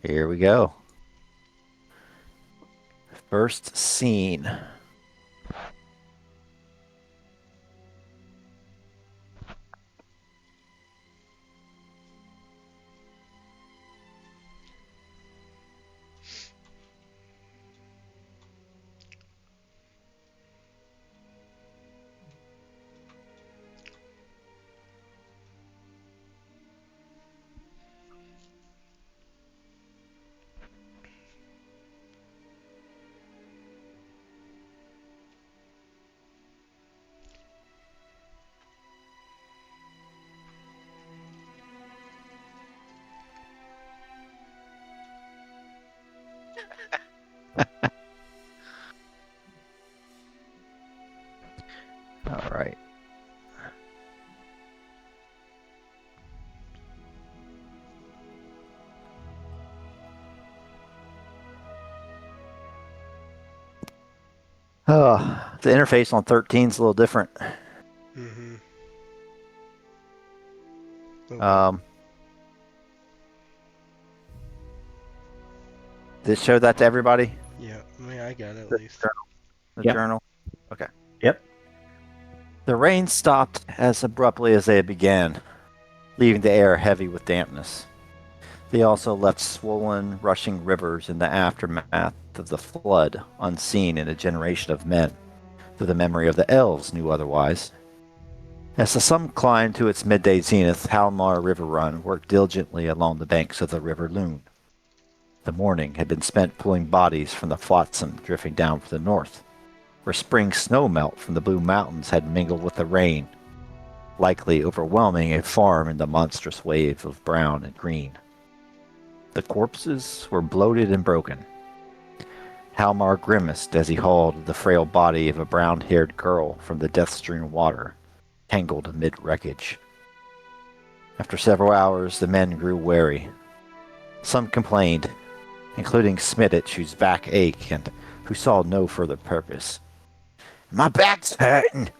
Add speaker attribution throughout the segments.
Speaker 1: Here we go. First scene. All right. The interface on 13 is a little different.
Speaker 2: Mm-hmm.
Speaker 1: Um, did it show that to everybody?
Speaker 2: Yeah, I mean, I got it at
Speaker 1: The
Speaker 2: least.
Speaker 1: journal. The
Speaker 3: Yep.
Speaker 1: journal? Okay.
Speaker 3: Yep.
Speaker 1: The rain stopped as abruptly as they had began, leaving the air heavy with dampness. They also left swollen, rushing rivers in the aftermath of the flood, unseen in a generation of men, though the memory of the elves knew otherwise. As the sun climbed to its midday zenith, Halmar River Run worked diligently along the banks of the River Lune. The morning had been spent pulling bodies from the flotsam drifting down from the north, where spring snow melt from the blue mountains had mingled with the rain, likely overwhelming a farm in the monstrous wave of brown and green. The corpses were bloated and broken. Halmar grimaced as he hauled the frail body of a brown-haired girl from the death-strewn water, tangled amid wreckage. After several hours, the men grew weary. Some complained, including Smittich, whose back ached and who saw no further purpose. "My back's hurting,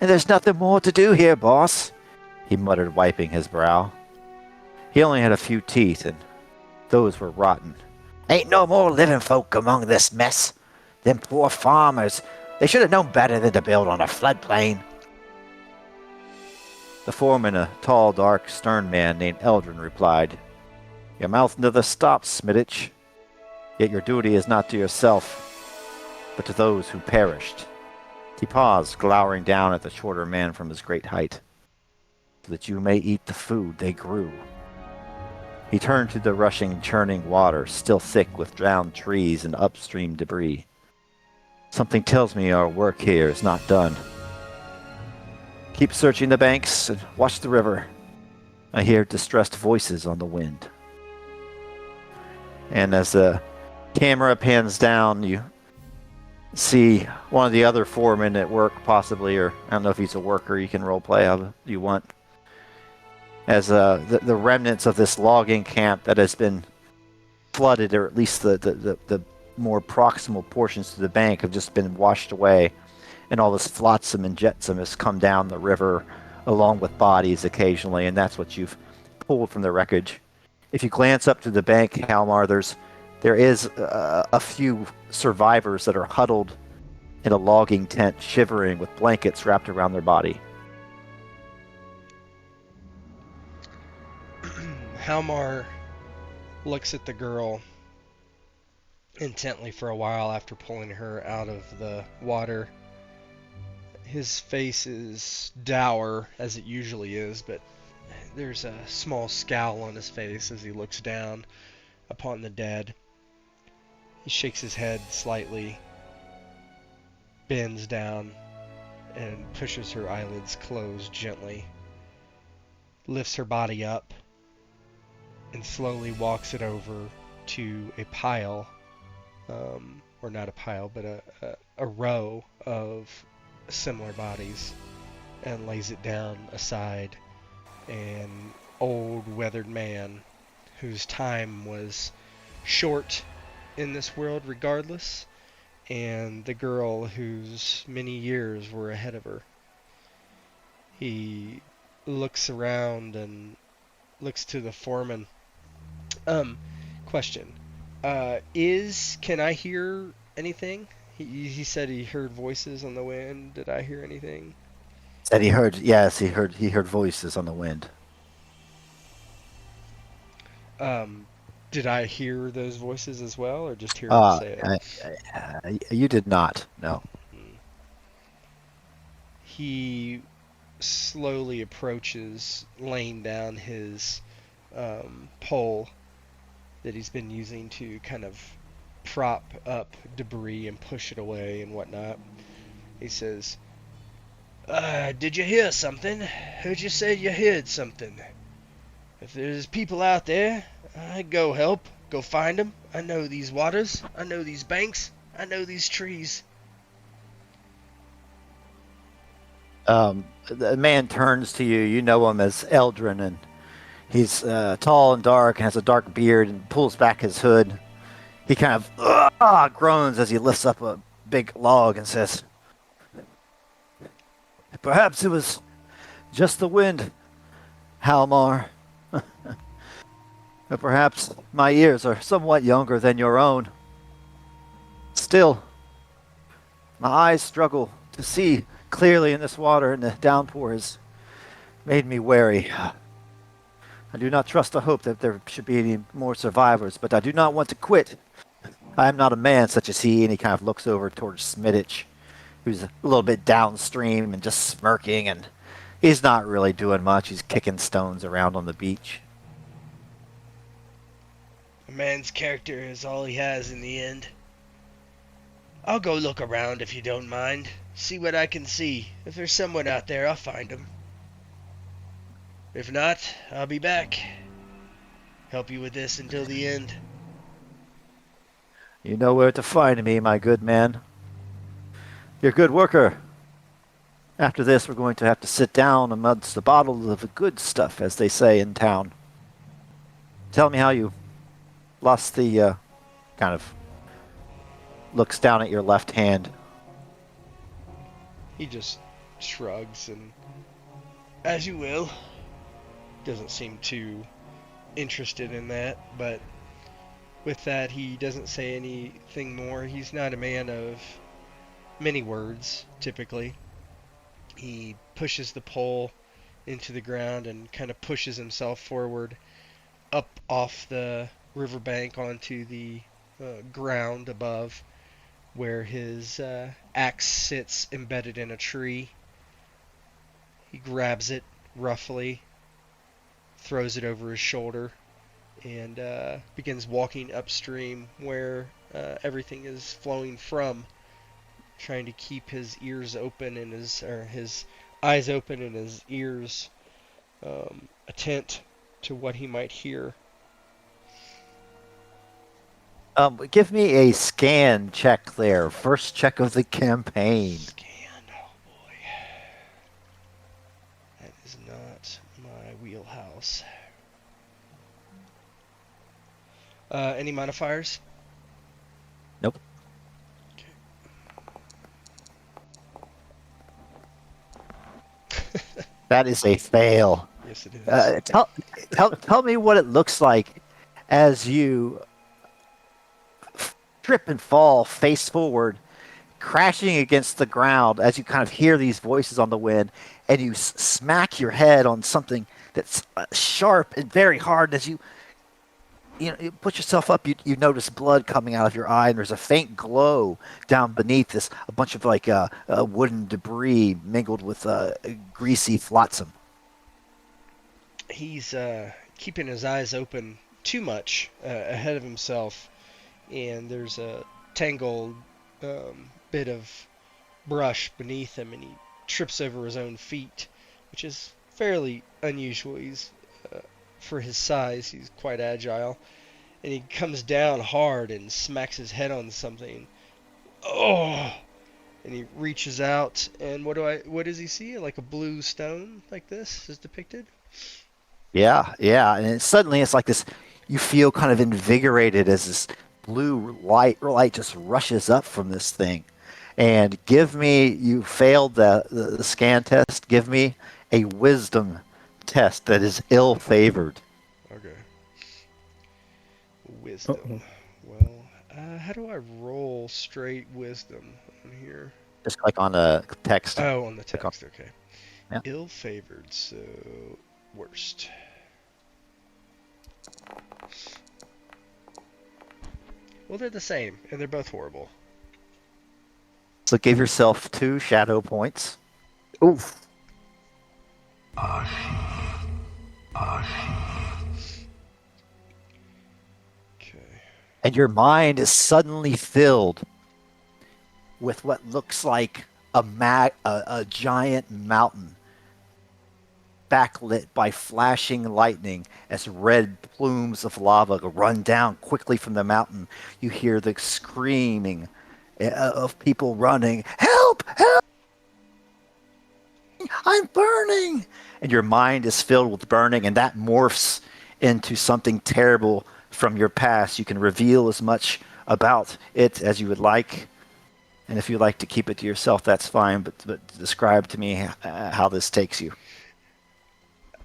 Speaker 1: and there's nothing more to do here, boss," he muttered, wiping his brow. He only had a few teeth, and those were rotten. "Ain't no more living folk among this mess. Them poor farmers, they should have known better than to build on a floodplain." The foreman, a tall, dark, stern man named Eldrin, replied, "Your mouth never stops, Smittich. Yet your duty is not to yourself, but to those who perished." He paused, glowering down at the shorter man from his great height. "So that you may eat the food they grew." He turned to the rushing, churning water, still thick with drowned trees and upstream debris. "Something tells me our work here is not done. Keep searching the banks and watch the river. I hear distressed voices on the wind." And as the camera pans down, you see one of the other foremen at work, possibly, or I don't know if he's a worker. You can role play how you want. As the remnants of this logging camp that has been flooded, or at least the more proximal portions to the bank, have just been washed away, and all this flotsam and jetsam has come down the river along with bodies occasionally, and that's what you've pulled from the wreckage. If you glance up to the bank, Halmar, there is a few survivors that are huddled in a logging tent, shivering with blankets wrapped around their body.
Speaker 2: Halmar looks at the girl intently for a while after pulling her out of the water. His face is dour, as it usually is, but there's a small scowl on his face as he looks down upon the dead. He shakes his head slightly, bends down, and pushes her eyelids closed gently, lifts her body up, and slowly walks it over to a pile, or not a pile, but a row of similar bodies, and lays it down aside. An old, weathered man whose time was short in this world regardless, and the girl whose many years were ahead of her. He looks around and looks to the foreman. Question. Can I hear anything? He said he heard voices on the wind. Did I hear anything?
Speaker 1: Said he heard. Yes, he heard voices on the wind.
Speaker 2: Did I hear those voices as well, or just hear him
Speaker 1: Uh,
Speaker 2: say it?
Speaker 1: you did not. No.
Speaker 2: Hmm. He slowly approaches, laying down his pole that he's been using to kind of prop up debris and push it away and whatnot. He says, did you hear something? Heard you say you heard something. If there's people out there, I'd go help. Go find them. I know these waters. I know these banks. I know these trees.
Speaker 1: The man turns to you. You know him as Eldrin, and he's tall and dark and has a dark beard and pulls back his hood. He kind of groans as he lifts up a big log and says, "Perhaps it was just the wind, Halmar. Or perhaps my ears are somewhat younger than your own. Still, my eyes struggle to see clearly in this water, and the downpour has made me wary. I do not trust the hope that there should be any more survivors, but I do not want to quit. I am not a man such as he," and he kind of looks over towards Smittich, who's a little bit downstream and just smirking, and he's not really doing much. He's kicking stones around on the beach.
Speaker 2: A man's character is all he has in the end. I'll go look around if you don't mind. See what I can see. If there's someone out there, I'll find him. If not, I'll be back. Help you with this until the end.
Speaker 1: You know where to find me, my good man. You're a good worker. After this, we're going to have to sit down amongst the bottles of the good stuff, as they say in town. Tell me how you lost the, kind of looks down at your left hand.
Speaker 2: He just shrugs and, as you will. Doesn't seem too interested in that, but with that, he doesn't say anything more. He's not a man of many words, typically. He pushes the pole into the ground and kind of pushes himself forward up off the riverbank onto the ground above, where his axe sits embedded in a tree. He grabs it roughly, throws it over his shoulder, and begins walking upstream where everything is flowing from, trying to keep his ears open and his eyes open and his ears attent to what he might hear.
Speaker 1: Give me a scan check there. First check of the campaign.
Speaker 2: Scan, oh boy. That is not my wheelhouse. Any modifiers?
Speaker 1: Nope.
Speaker 2: Okay.
Speaker 1: That is a fail.
Speaker 2: Yes, it is.
Speaker 1: Tell me what it looks like as you trip and fall face forward, crashing against the ground as you kind of hear these voices on the wind, and you smack your head on something that's sharp and very hard. As you put yourself up, you notice blood coming out of your eye, and there's a faint glow down beneath this, a bunch of wooden debris mingled with greasy flotsam.
Speaker 2: He's keeping his eyes open too much ahead of himself, and there's a tangled bit of brush beneath him, and he trips over his own feet, which is fairly unusual. He's for his size, he's quite agile, and he comes down hard and smacks his head on something. Oh! And he reaches out, and what does he see? Like a blue stone, like this is depicted.
Speaker 1: Yeah, and suddenly it's like this. You feel kind of invigorated as this blue light just rushes up from this thing. And you failed the scan test. Give me a wisdom test that is ill-favored.
Speaker 2: Okay. Wisdom. Well, how do I roll straight wisdom on here?
Speaker 1: Just click on the text.
Speaker 2: Oh, on the
Speaker 1: Click on-
Speaker 2: text, okay.
Speaker 1: Yeah.
Speaker 2: Ill-favored, so worst. Well, they're the same, and they're both horrible.
Speaker 1: So give yourself 2 shadow points. Oof.
Speaker 2: Okay.
Speaker 1: And your mind is suddenly filled with what looks like a giant mountain backlit by flashing lightning as red plumes of lava run down quickly from the mountain. You hear the screaming of people running, "Help! Help! I'm burning!" And your mind is filled with burning, and that morphs into something terrible from your past. You can reveal as much about it as you would like. And if you'd like to keep it to yourself, that's fine. But describe to me how this takes you.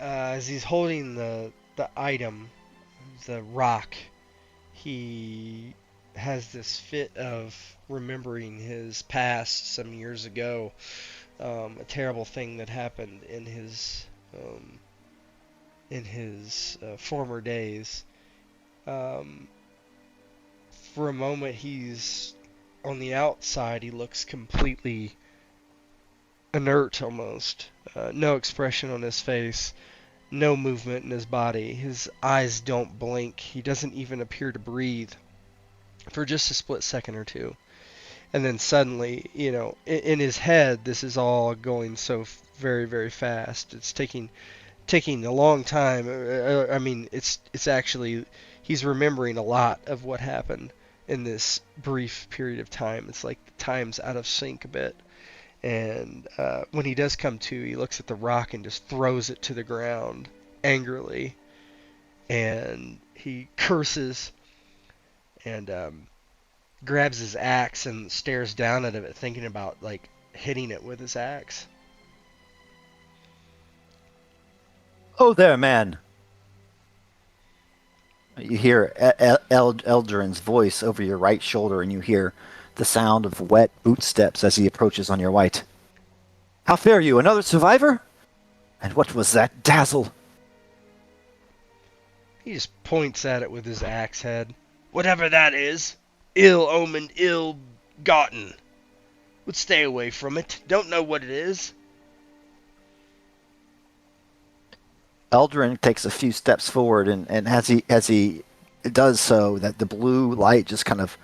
Speaker 2: As he's holding the item, the rock, he has this fit of remembering his past some years ago, a terrible thing that happened in his former days. For a moment, he's on the outside. He looks completely inert, almost. No expression on his face. No movement in his body. His eyes don't blink. He doesn't even appear to breathe for just a split second or two. And then suddenly, in his head, this is all going so very, very fast. It's taking a long time. I mean, it's actually, he's remembering a lot of what happened in this brief period of time. It's like time's out of sync a bit. And when he does come to, he looks at the rock and just throws it to the ground angrily. And he curses and grabs his axe and stares down at it, thinking about like hitting it with his axe.
Speaker 1: Oh there, man. You hear Eldrin's voice over your right shoulder, and you hear the sound of wet boot steps as he approaches on your right. How fare you? Another survivor? And what was that dazzle?
Speaker 2: He just points at it with his axe head. Whatever that is, ill-omened, ill-gotten. Would stay away from it. Don't know what it is.
Speaker 1: Eldrin takes a few steps forward, and as he does so, that the blue light just kind of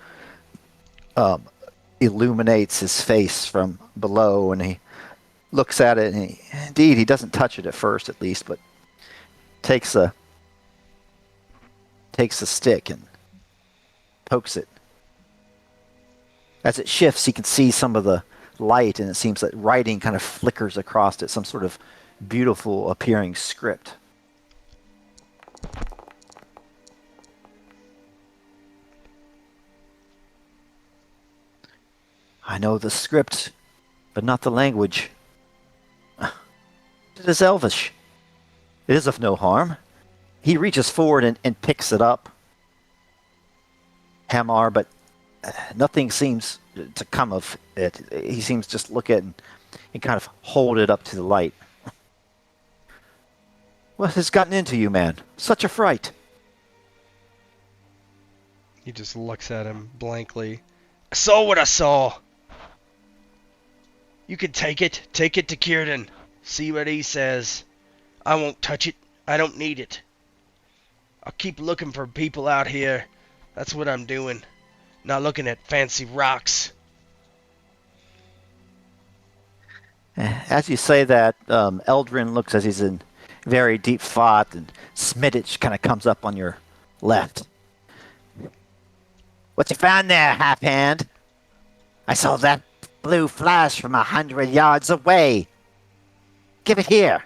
Speaker 1: illuminates his face from below, and he looks at it, and indeed he doesn't touch it at first, at least, but takes a stick and pokes it. As it shifts, he can see some of the light, and it seems that writing kind of flickers across it, some sort of beautiful appearing script. I know the script, but not the language. It is elvish. It is of no harm. He reaches forward and picks it up. Hamar, but nothing seems to come of it. He seems just look at it and kind of hold it up to the light. What has gotten into you, man? Such a fright.
Speaker 2: He just looks at him blankly. I saw what I saw. You can take it. Take it to Kierden. See what he says. I won't touch it. I don't need it. I'll keep looking for people out here. That's what I'm doing. Not looking at fancy rocks.
Speaker 1: As you say that, Eldrin looks as he's in very deep thought, and Smittich kind of comes up on your left. What you found there, half-hand? I saw that blue flash from 100 yards away. Give it here.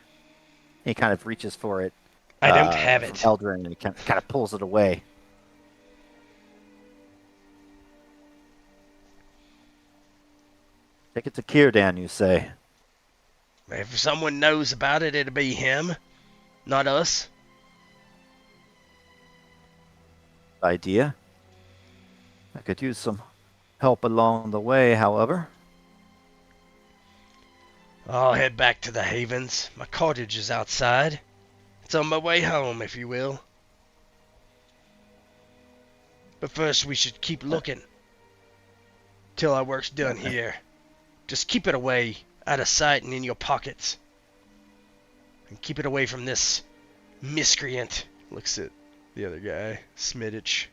Speaker 1: He kind of reaches for it.
Speaker 2: I don't have it.
Speaker 1: Eldrin, and he kind of pulls it away. Take it to Kierdan, you say.
Speaker 2: If someone knows about it, it'll be him, not us.
Speaker 1: idea. I could use some help along the way, however.
Speaker 2: I'll head back to the Havens. My cottage is outside. It's on my way home, if you will. But first we should keep looking. Till our work's done here. Just keep it away, out of sight and in your pockets. And keep it away from this miscreant. Looks at the other guy, Smittich.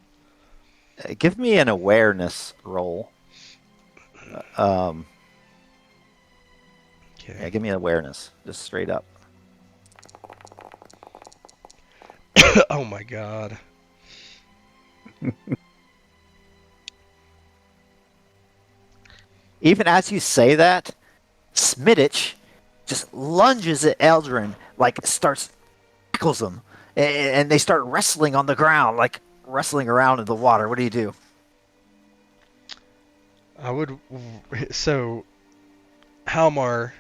Speaker 1: Give me an awareness roll. Yeah,
Speaker 2: Okay.
Speaker 1: give me an awareness, just straight up.
Speaker 2: Oh my god.
Speaker 1: Even as you say that, Smittich just lunges at Eldrin, like starts tackles him, and they start wrestling on the ground, like wrestling around in the water. What do you do?
Speaker 2: I would. So, Halmar,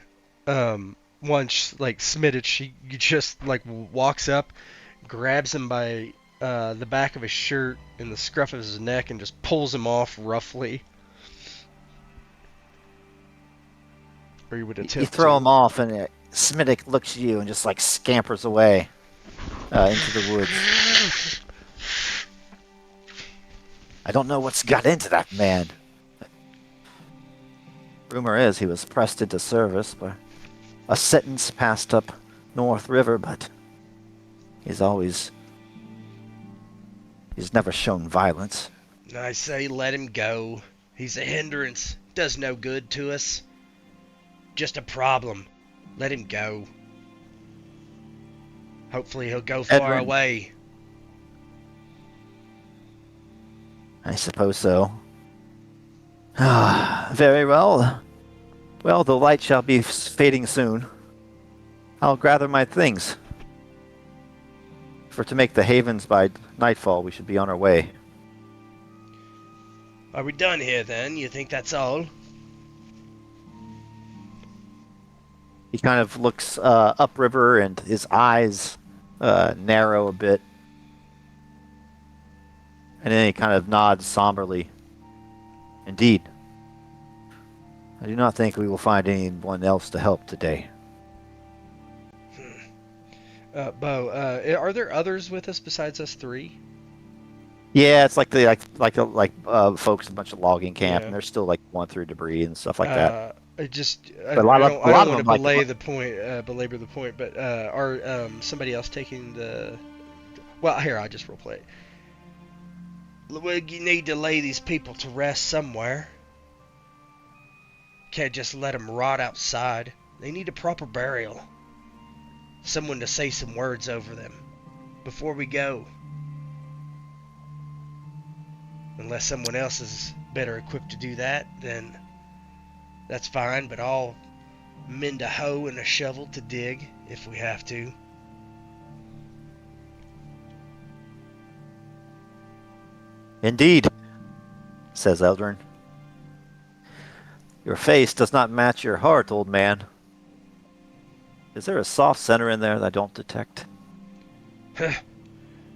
Speaker 2: once like Smittich, he just like walks up, grabs him by the back of his shirt and the scruff of his neck, and just pulls him off roughly. Or you would attempt
Speaker 1: You throw
Speaker 2: to.
Speaker 1: him off, and Smittich looks at you and just like scampers away into the woods. I don't know what's got into that man. Rumor is he was pressed into service by a sentence passed up North River, but he's never shown violence.
Speaker 2: I say let him go. He's a hindrance. Does no good to us. Just a problem. Let him go. Hopefully he'll go far
Speaker 1: Edwin.
Speaker 2: away.
Speaker 1: I suppose so. Very well. Well, the light shall be fading soon. I'll gather my things. For to make the havens by nightfall, we should be on our way.
Speaker 2: Are we done here then? You think that's all?
Speaker 1: He kind of looks upriver, and his eyes narrow a bit. And then he kind of nods somberly. Indeed. I do not think we will find anyone else to help today.
Speaker 2: Bo, are there others with us besides us three?
Speaker 1: Yeah, it's like the folks in a bunch of logging camp,
Speaker 2: Yeah.
Speaker 1: and they're still like going through debris and stuff like that.
Speaker 2: I
Speaker 1: But a lot of
Speaker 2: don't
Speaker 1: them,
Speaker 2: want to
Speaker 1: like,
Speaker 2: belabor the point, but are somebody else taking the? Well, here I just roleplay it. You need to lay these people to rest somewhere. Can't just let them rot outside. They need a proper burial. Someone to say some words over them before we go. Unless someone else is better equipped to do that, then that's fine, but I'll mend a hoe and a shovel to dig if we have to.
Speaker 1: Indeed, says Eldrin. Your face does not match your heart, old man. Is there a soft center in there that I don't detect?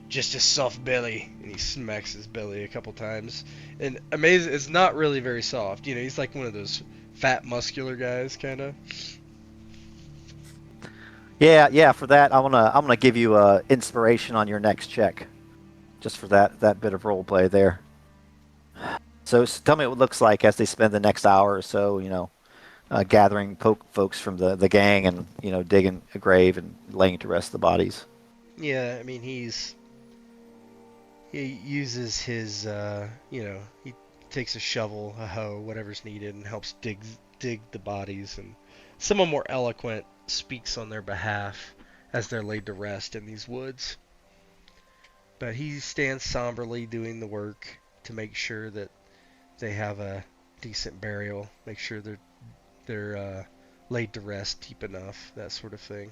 Speaker 2: Just a soft belly. And he smacks his belly a couple times. And amazing, it's not really very soft. You know, he's like one of those fat, muscular guys, kind of.
Speaker 1: Yeah. For that, I'm gonna give you inspiration on your next check, just for that bit of role play there. So tell me what it looks like as they spend the next hour or so, gathering folks from the gang and digging a grave and laying to rest the bodies.
Speaker 2: Yeah, I mean, he uses his, he takes a shovel, a hoe, whatever's needed, and helps dig the bodies. And someone more eloquent speaks on their behalf as they're laid to rest in these woods. But he stands somberly doing the work to make sure that they have a decent burial, make sure they're laid to rest deep enough, that sort of thing.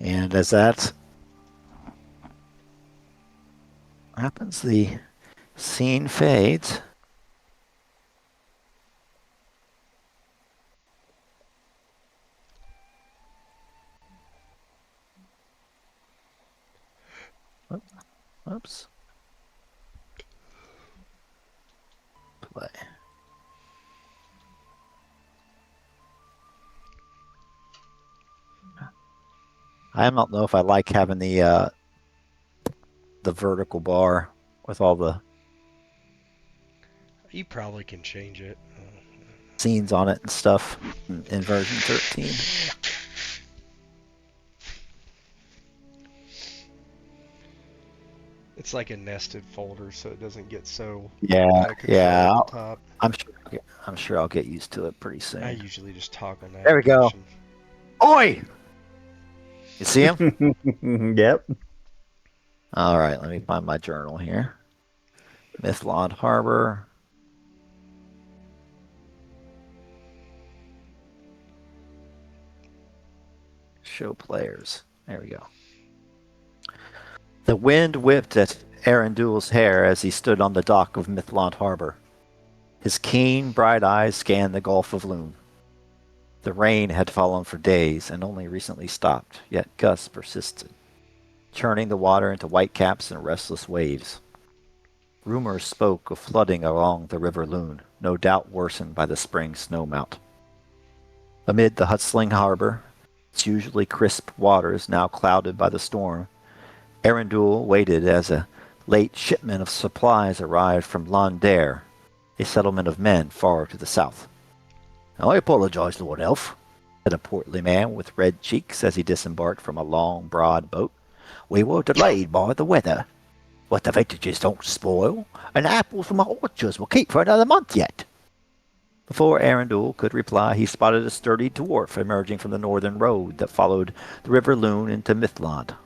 Speaker 1: And as that happens, the scene fades. Oops. Play. I don't know if I like having the vertical bar with all the
Speaker 2: You probably can change it.
Speaker 1: scenes on it and stuff in version 13.
Speaker 2: It's like a nested folder, so it doesn't get so
Speaker 1: Yeah,
Speaker 2: out of control
Speaker 1: yeah.
Speaker 2: at the top.
Speaker 1: I'm sure I'll get used to it pretty
Speaker 2: I
Speaker 1: soon.
Speaker 2: usually just toggle
Speaker 1: There we go.
Speaker 2: navigation.
Speaker 1: Oi! You see him?
Speaker 3: Yep.
Speaker 1: All right, let me find my journal here. Mithlond Harbor. Show players. There we go. The wind whipped at Arundel's hair as he stood on the dock of Mithlond Harbor. His keen, bright eyes scanned the Gulf of Lune. The rain had fallen for days and only recently stopped, yet gusts persisted, churning the water into whitecaps and restless waves. Rumors spoke of flooding along the River Lune, no doubt worsened by the spring snowmelt. Amid the hustling harbor, its usually crisp waters now clouded by the storm, Arundel waited as a late shipment of supplies arrived from Londair, a settlement of men far to the south. "I apologize, Lord Elf," said a portly man with red cheeks as he disembarked from a long, broad boat. "We were delayed by the weather. But the vintages don't spoil, and the apples from our orchards will keep for another month yet." Before Arundel could reply, he spotted a sturdy dwarf emerging from the northern road that followed the River Lune into Mithlond.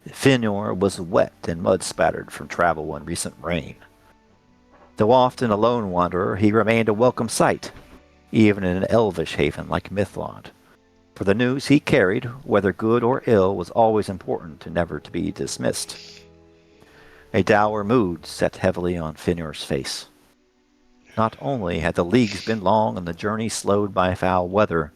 Speaker 1: Finor was wet and mud-spattered from travel and recent rain. Though often a lone wanderer, he remained a welcome sight, even in an elvish haven like Mithlond. For the news he carried, whether good or ill, was always important and never to be dismissed. A dour mood set heavily on Finor's face. Not only had the leagues been long and the journey slowed by foul weather,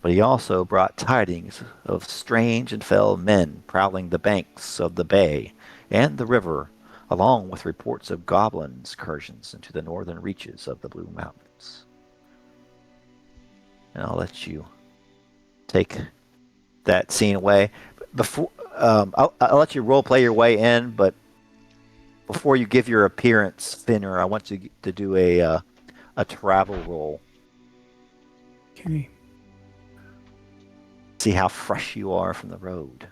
Speaker 1: but he also brought tidings of strange and fell men prowling the banks of the bay and the river, along with reports of goblin incursions into the northern reaches of the Blue Mountains. And I'll let you take that scene away. Before I'll let you role play your way in, but before you give your appearance, Finner, I want you to do a travel roll.
Speaker 3: Okay.
Speaker 1: See how fresh you are from the road.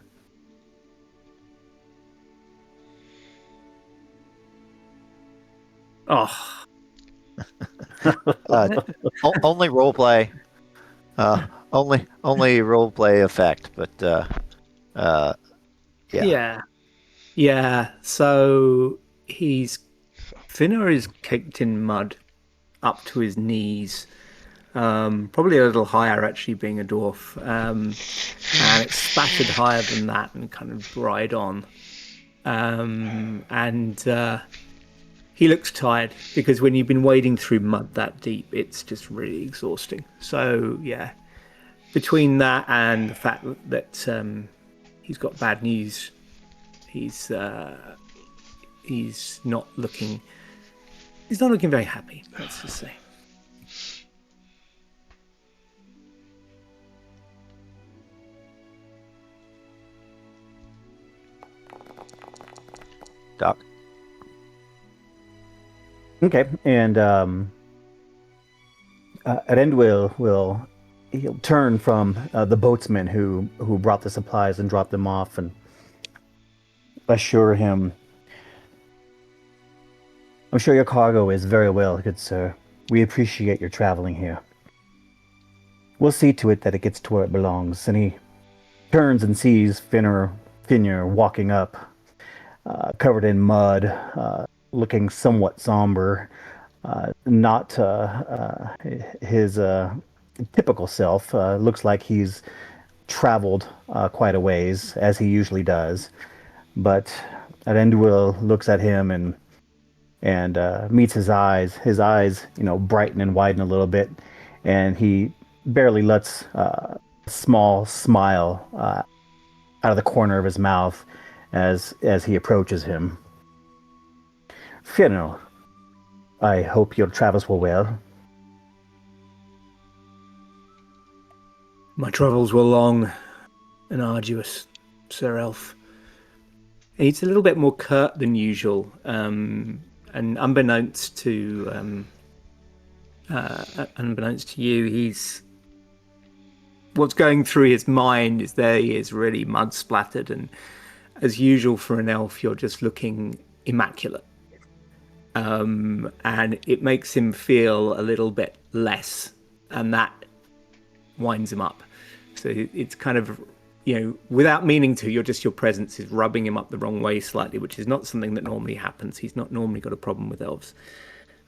Speaker 3: Oh.
Speaker 1: Only role play. Only role play effect, but yeah.
Speaker 3: Yeah. So Finner is caked in mud up to his knees. Probably a little higher, actually, being a dwarf. And it's spattered higher than that and kind of dried on. He looks tired because when you've been wading through mud that deep, it's just really exhausting. So, yeah, between that and the fact that he's got bad news, he's not looking very happy, let's just say.
Speaker 1: Doc.
Speaker 3: Okay, and Arundel he'll turn from the boatsman who brought the supplies and dropped them off and assure him, "I'm sure your cargo is very well, good sir. We appreciate your traveling here. We'll see to it that it gets to where it belongs." And he turns and sees Finner walking up, covered in mud, looking somewhat somber, not his typical self. Looks like he's traveled quite a ways, as he usually does. But Arundel looks at him and meets his eyes. His eyes, brighten and widen a little bit, and he barely lets a small smile out of the corner of his mouth as he approaches him. Finral, I hope your travels were well.
Speaker 4: My travels were long and arduous, Sir Elf. He's a little bit more curt than usual, and unbeknownst to you, he's what's going through his mind is there he is really mud splattered, and as usual for an elf, you're just looking immaculate, and it makes him feel a little bit less, and that winds him up. So it's kind of, without meaning to, your presence is rubbing him up the wrong way slightly, which is not something that normally happens. He's not normally got a problem with elves.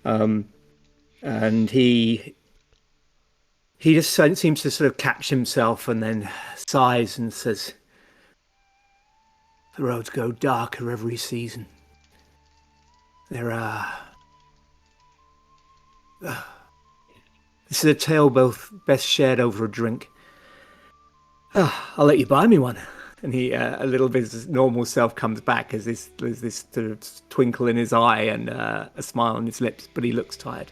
Speaker 4: And he just seems to sort of catch himself and then sighs and says, "The roads go darker every season. There are... This is a tale best shared over a drink. I'll let you buy me one." And he, a little bit of his normal self comes back as there's this sort of twinkle in his eye and a smile on his lips, but he looks tired.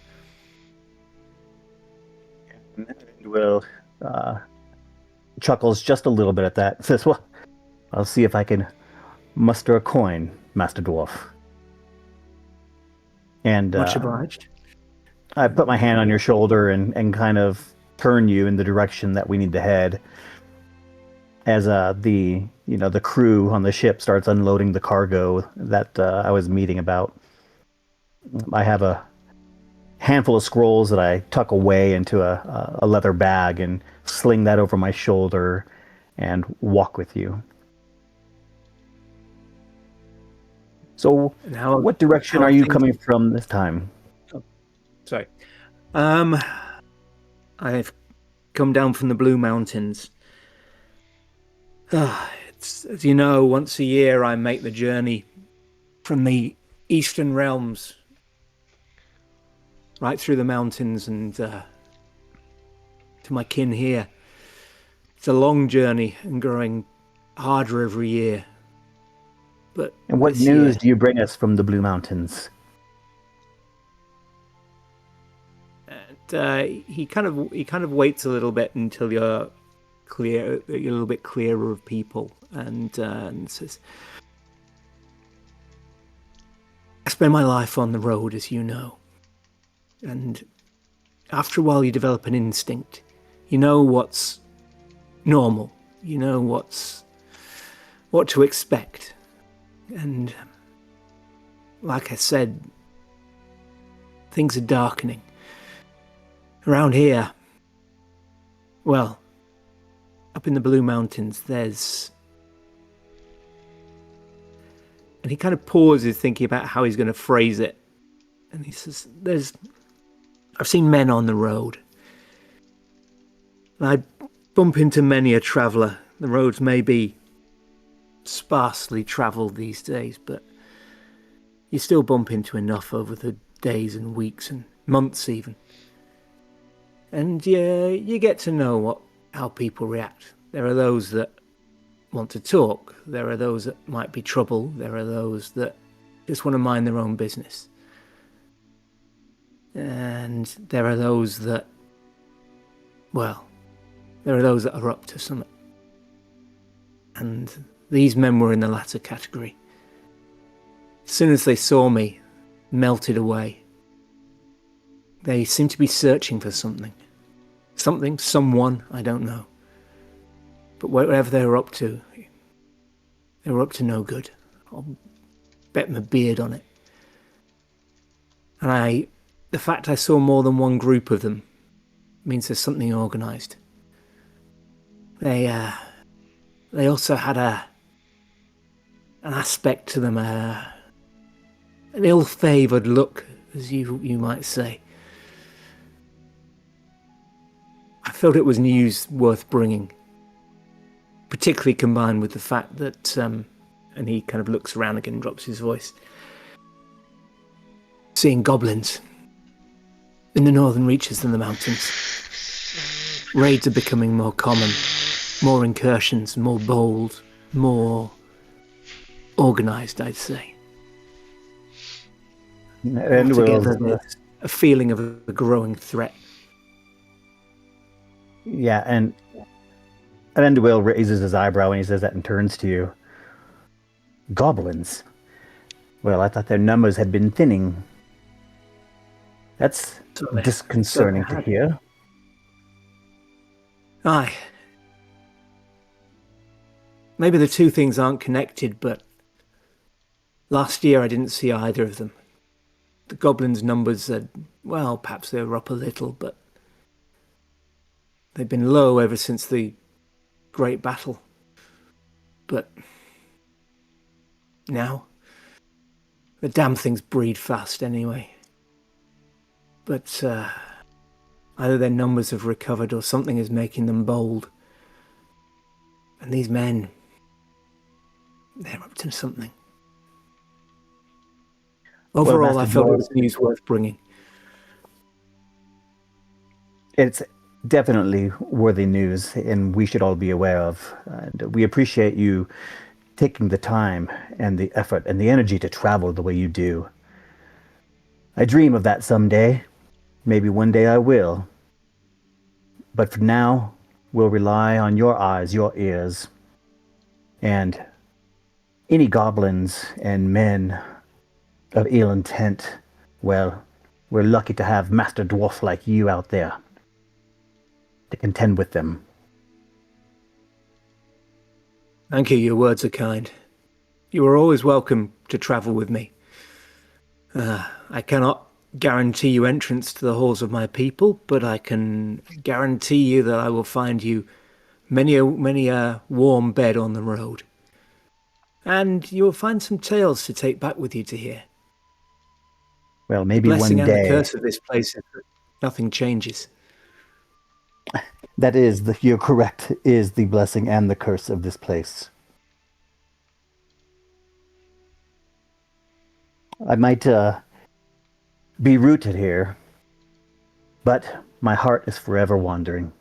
Speaker 3: Will chuckles just a little bit at that. Says, "Well, I'll see if I can muster a coin, Master Dwarf." And
Speaker 4: Much obliged.
Speaker 3: I put my hand on your shoulder and kind of turn you in the direction that we need to head. As the crew on the ship starts unloading the cargo that I was meeting about. I have a handful of scrolls that I tuck away into a leather bag and sling that over my shoulder and walk with you. So, what direction are you coming from this time?
Speaker 4: Oh, sorry. I've come down from the Blue Mountains. It's, as you know, once a year I make the journey from the eastern realms right through the mountains and to my kin here. It's a long journey and growing harder every year.
Speaker 3: And what news do you bring us from the Blue Mountains?
Speaker 4: And he kind of waits a little bit until you're a little bit clearer of people, and says, "I spend my life on the road, as you know, and after a while you develop an instinct. You know what's normal. You know what to expect. And like I said, things are darkening. Around here, well, up in the Blue Mountains, there's..." And he kind of pauses, thinking about how he's going to phrase it. And he says, "I've seen men on the road. And I bump into many a traveller. The roads may be sparsely travelled these days, but you still bump into enough over the days and weeks and months even. And you get to know how people react. There are those that want to talk. There are those that might be trouble. There are those that just want to mind their own business. And there are those that, well, there are those that are up to something. And these men were in the latter category. As soon as they saw me, melted away. They seemed to be searching for something. Something, someone, I don't know. But whatever they were up to, they were up to no good. I'll bet my beard on it. And the fact I saw more than one group of them means there's something organised. They also had an aspect to them, an ill-favoured look, as you might say. I felt it was news worth bringing, particularly combined with the fact that, and he kind of looks around again and drops his voice, seeing goblins in the northern reaches of the mountains. Raids are becoming more common, more incursions, more bold, more organized, I'd say.
Speaker 3: And
Speaker 4: Altogether,
Speaker 3: we'll,
Speaker 4: there's a feeling of a growing threat.
Speaker 3: yeah, and Will raises his eyebrow when he says that and turns to you. Goblins. Well, I thought their numbers had been thinning. That's disconcerting to hear.
Speaker 4: Aye. Maybe the two things aren't connected, but last year I didn't see either of them. The goblins' numbers had, well, perhaps they were up a little, but they've been low ever since the great battle. But now, the damn things breed fast anyway. But either their numbers have recovered or something is making them bold. And these men, they're up to something. Overall, I felt it was news worth bringing.
Speaker 3: It's definitely worthy news, and we should all be aware of. And we appreciate you taking the time and the effort and the energy to travel the way you do. I dream of that someday. Maybe one day I will. But for now, we'll rely on your eyes, your ears, and any goblins and men of ill intent. Well, we're lucky to have Master Dwarf like you out there to contend with them.
Speaker 4: Thank you, your words are kind. You are always welcome to travel with me. I cannot guarantee you entrance to the halls of my people, but I can guarantee you that I will find you many a warm bed on the road. And you will find some tales to take back with you to hear.
Speaker 3: Well, maybe
Speaker 4: the blessing
Speaker 3: one day.
Speaker 4: And the curse of this place is that nothing changes.
Speaker 3: That is, you're correct, is the blessing and the curse of this place. I might be rooted here, but my heart is forever wandering.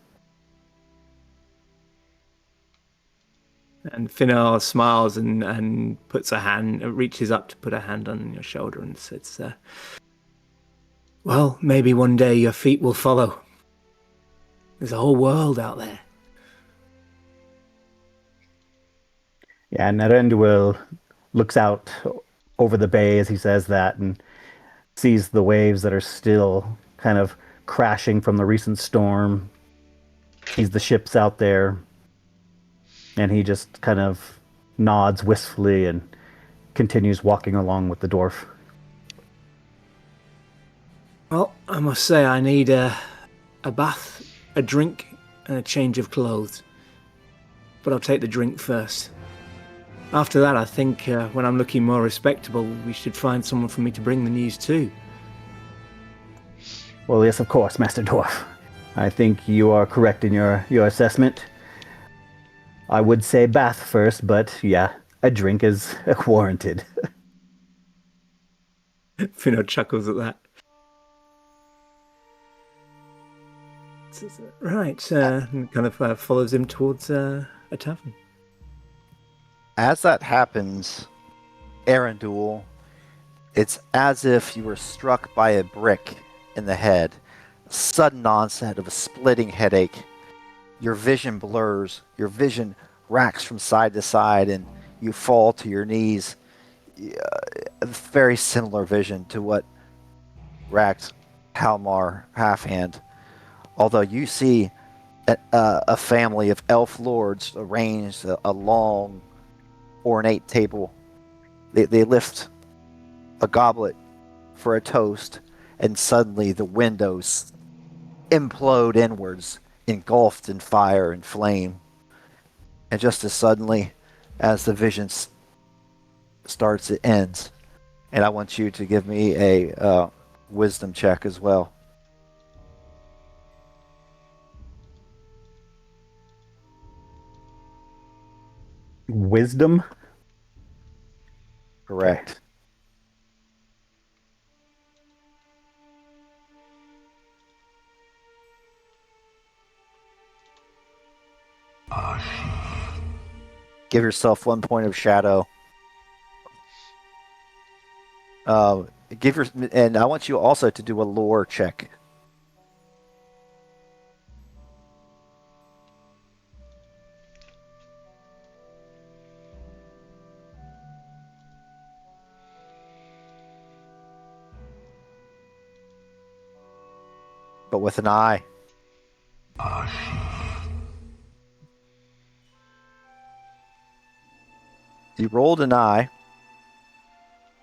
Speaker 4: And Finnar smiles and puts a hand, reaches up to put a hand on your shoulder and says, well, maybe one day your feet will follow. There's a whole world out there.
Speaker 3: Yeah, and Narenduil looks out over the bay as he says that and sees the waves that are still kind of crashing from the recent storm. Sees the ships out there. And he just kind of nods wistfully and continues walking along with the dwarf.
Speaker 4: Well, I must say I need a bath, a drink, and a change of clothes. But I'll take the drink first. After that, I think when I'm looking more respectable, we should find someone for me to bring the news to.
Speaker 3: Well, yes, of course, Master Dwarf. I think you are correct in your assessment. I would say bath first, but yeah, a drink is warranted.
Speaker 4: Finno chuckles at that. Right, and kind of follows him towards a tavern.
Speaker 1: As that happens, Arundel, it's as if you were struck by a brick in the head. Sudden onset of a splitting headache. Your vision blurs. Your vision racks from side to side, and you fall to your knees. A very similar vision to what racked Halmar Halfhand. Although you see a family of elf lords arranged a long, ornate table. They lift a goblet for a toast, and suddenly the windows implode inwards, engulfed in fire and flame. And just as suddenly as the vision starts, it ends. And I want you to give me a wisdom check as well.
Speaker 3: Wisdom?
Speaker 1: Correct. Give yourself 1 point of shadow. Give your and I want you also to do a lore check. But with an eye. You rolled an eye.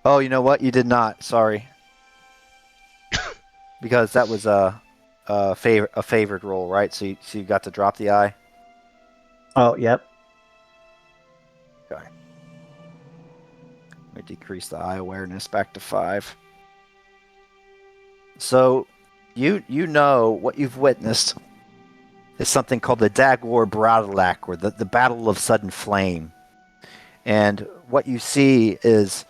Speaker 1: Oh, you know what? You did not. Sorry. Because that was a favored roll, right? So you got to drop the eye.
Speaker 3: Oh, yep.
Speaker 1: Okay. Let me decrease the eye awareness back to 5. So you know what you've witnessed is something called the Dagor Bradalak, or the Battle of Sudden Flame. And what you see is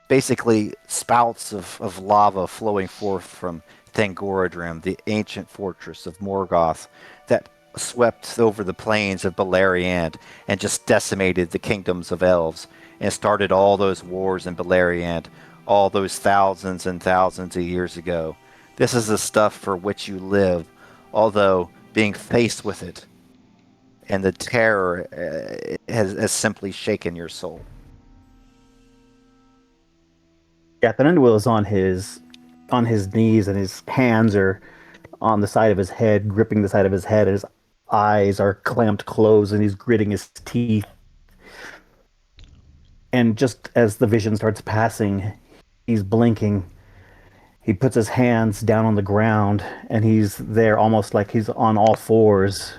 Speaker 1: basically spouts of lava flowing forth from Thangorodrim, the ancient fortress of Morgoth, that swept over the plains of Beleriand and just decimated the kingdoms of elves and started all those wars in Beleriand, all those thousands and thousands of years ago. This is the stuff for which you live, although being faced with it and the terror has simply shaken your soul.
Speaker 3: Yeah, Thunderwill is on his knees, and his hands are on the side of his head, gripping the side of his head, and his eyes are clamped closed, and he's gritting his teeth. And just as the vision starts passing, he's blinking. He puts his hands down on the ground, and he's there almost like he's on all fours,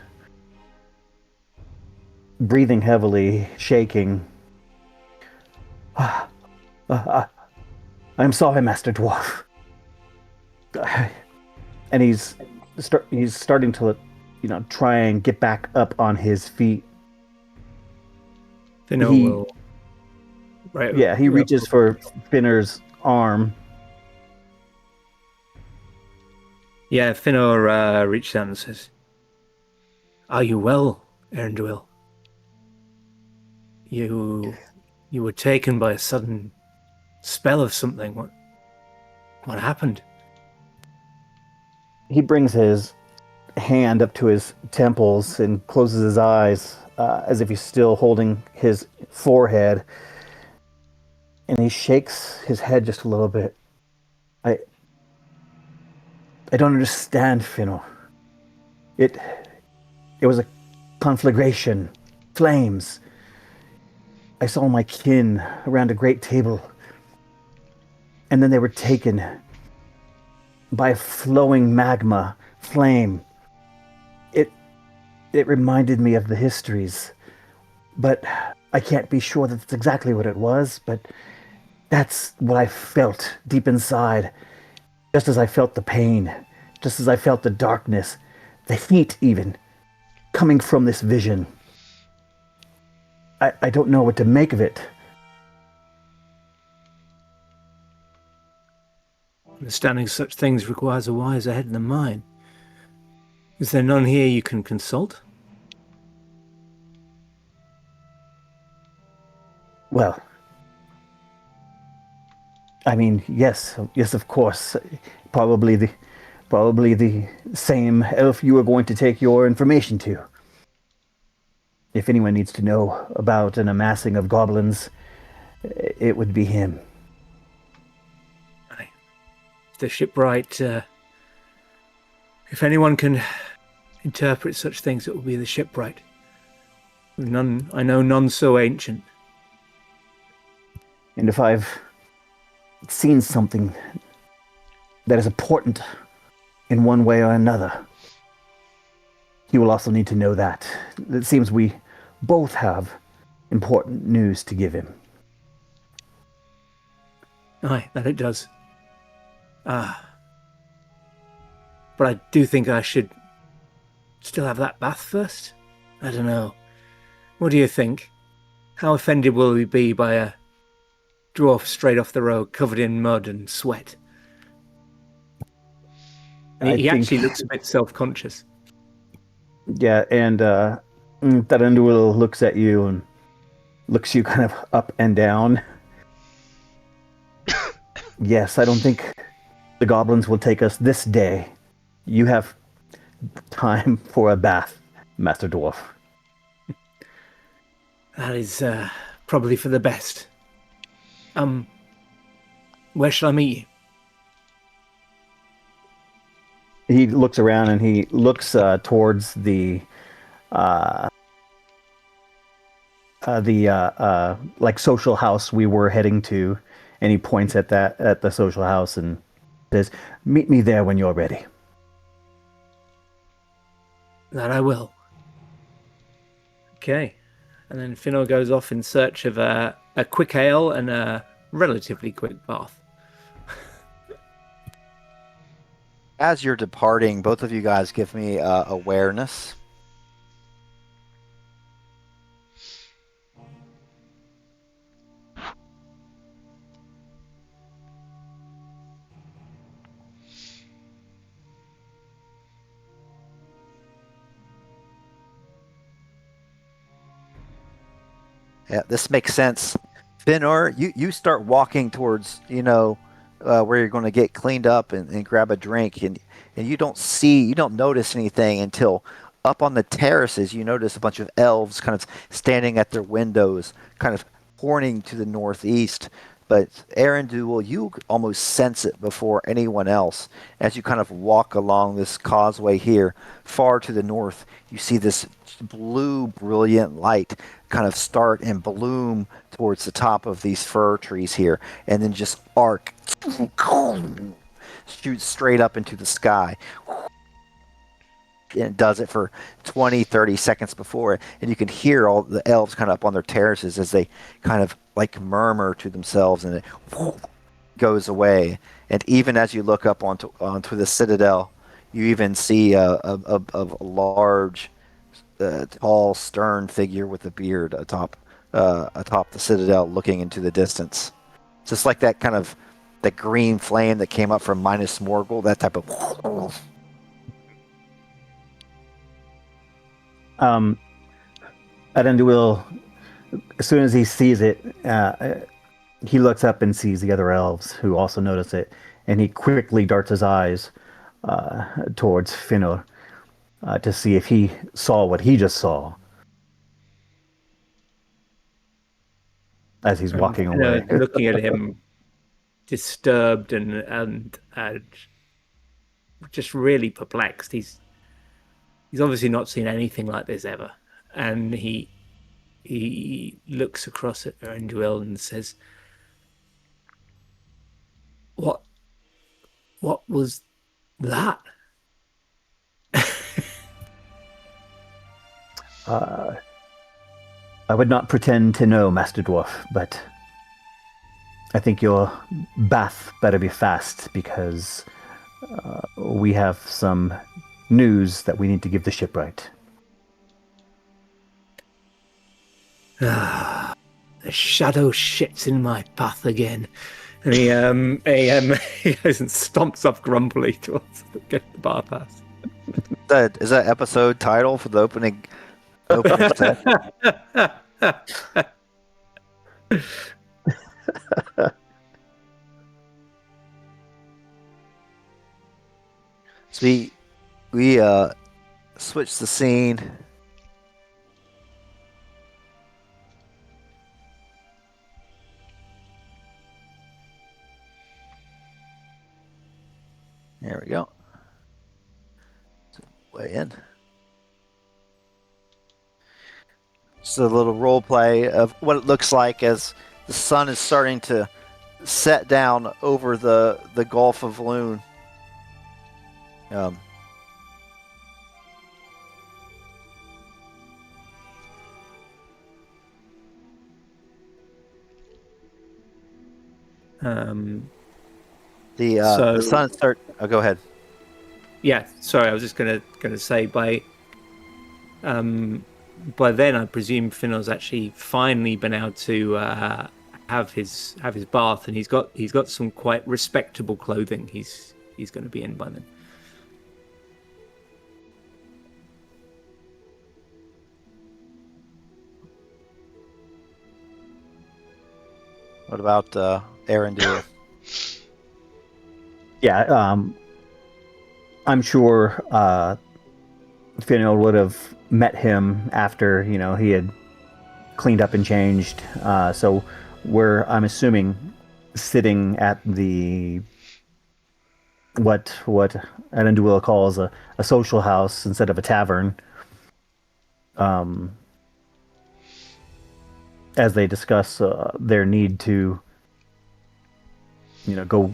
Speaker 3: breathing heavily, shaking. I'm sorry, Master Dwarf. And he's starting to, try and get back up on his feet.
Speaker 4: Finno will. Right.
Speaker 3: Yeah, he reaches for Finner's arm.
Speaker 4: Yeah, Finno reaches out and says, "Are you well, Erndwyl? You were taken by a sudden spell of something. What happened?"
Speaker 3: He brings his hand up to his temples and closes his eyes as if he's still holding his forehead. And he shakes his head just a little bit. I don't understand, Finno. It was a conflagration, flames. I saw my kin around a great table, and then they were taken by a flowing magma flame. It reminded me of the histories, but I can't be sure that's exactly what it was, but that's what I felt deep inside, just as I felt the pain, just as I felt the darkness, the heat even, coming from this vision. I don't know what to make of it.
Speaker 4: Understanding such things requires a wiser head than mine. Is there none here you can consult?
Speaker 3: Well, I mean, yes, of course. Probably the same elf you are going to take your information to. If anyone needs to know about an amassing of goblins, it would be him.
Speaker 4: The shipwright, if anyone can interpret such things, it will be the shipwright. I know none so ancient.
Speaker 3: And if I've seen something that is important in one way or another, he will also need to know that. It seems we both have important news to give him.
Speaker 4: Aye, that it does. But I do think I should still have that bath first. I don't know. What do you think? How offended will we be by a dwarf straight off the road, covered in mud and sweat? He actually looks a bit self-conscious.
Speaker 3: Yeah, and Tarandul looks at you and looks you kind of up and down. Yes, I don't think the goblins will take us this day. You have time for a bath, Master Dwarf.
Speaker 4: That is probably for the best. Where shall I meet you?
Speaker 3: He looks around and he looks towards the like social house we were heading to, and he points at the social house and says, "Meet me there when you're ready."
Speaker 4: That I will. Okay. And then Finor goes off in search of a quick ale and a relatively quick bath.
Speaker 1: As you're departing, both of you guys give me awareness. Yeah, this makes sense. Finor, you start walking towards, where you're going to get cleaned up and grab a drink, and you don't notice anything until up on the terraces you notice a bunch of elves kind of standing at their windows, kind of pointing to the northeast. But Arundel, you almost sense it before anyone else as you kind of walk along this causeway here. Far to the north, you see this blue, brilliant light kind of start and bloom towards the top of these fir trees here, and then just arc, shoots straight up into the sky. And it does it for 20, 30 seconds before, and you can hear all the elves kind of up on their terraces as they kind of like murmur to themselves, and it goes away. And even as you look up onto the citadel, you even see a large, tall, stern figure with a beard atop the citadel, looking into the distance. Just like that kind of the green flame that came up from Minas Morgul, that type of.
Speaker 3: Arundel, as soon as he sees it, he looks up and sees the other elves who also notice it, and he quickly darts his eyes towards Finor to see if he saw what he just saw as he's walking away.
Speaker 4: Looking at him, disturbed and just really perplexed. He's obviously not seen anything like this ever, and he looks across at Arundel and says, "What was that?"
Speaker 3: I would not pretend to know, Master Dwarf, but I think your bath better be fast, because we have some news that we need to give the shipwright.
Speaker 4: The shadow shits in my path again. And he goes and stomps up grumpily towards get the bar pass.
Speaker 1: Is that episode title for the opening? So we switch the scene. There we go. Way in. Just a little role play of what it looks like as the sun is starting to set down over the Gulf of Lune. The sun start. Oh, go ahead.
Speaker 4: Yeah, sorry, I was just gonna say by then I presume Finor's actually finally been able to have his bath, and he's got some quite respectable clothing. He's going to be in by then.
Speaker 1: What about Arundel?
Speaker 3: Yeah, I'm sure Finneil would have met him after, he had cleaned up and changed. So I'm assuming, sitting at the what Aranduil calls a social house instead of a tavern, as they discuss their need to, go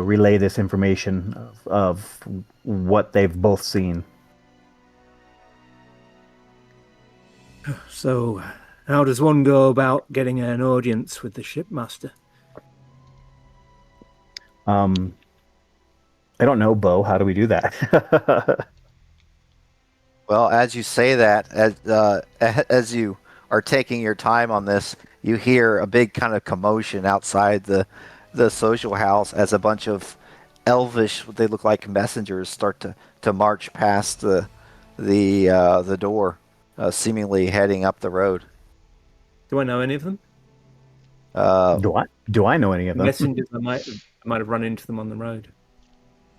Speaker 3: relay this information of what they've both seen.
Speaker 4: So, how does one go about getting an audience with the shipmaster?
Speaker 3: I don't know, Bo. How do we do that?
Speaker 1: Well, as you say that, as you are taking your time on this, you hear a big kind of commotion outside the social house as a bunch of elvish, what they look like messengers, start to march past the door, seemingly heading up the road.
Speaker 4: Do I know any of them?
Speaker 3: Do I know any of them?
Speaker 4: Messengers, I might have run into them on the road.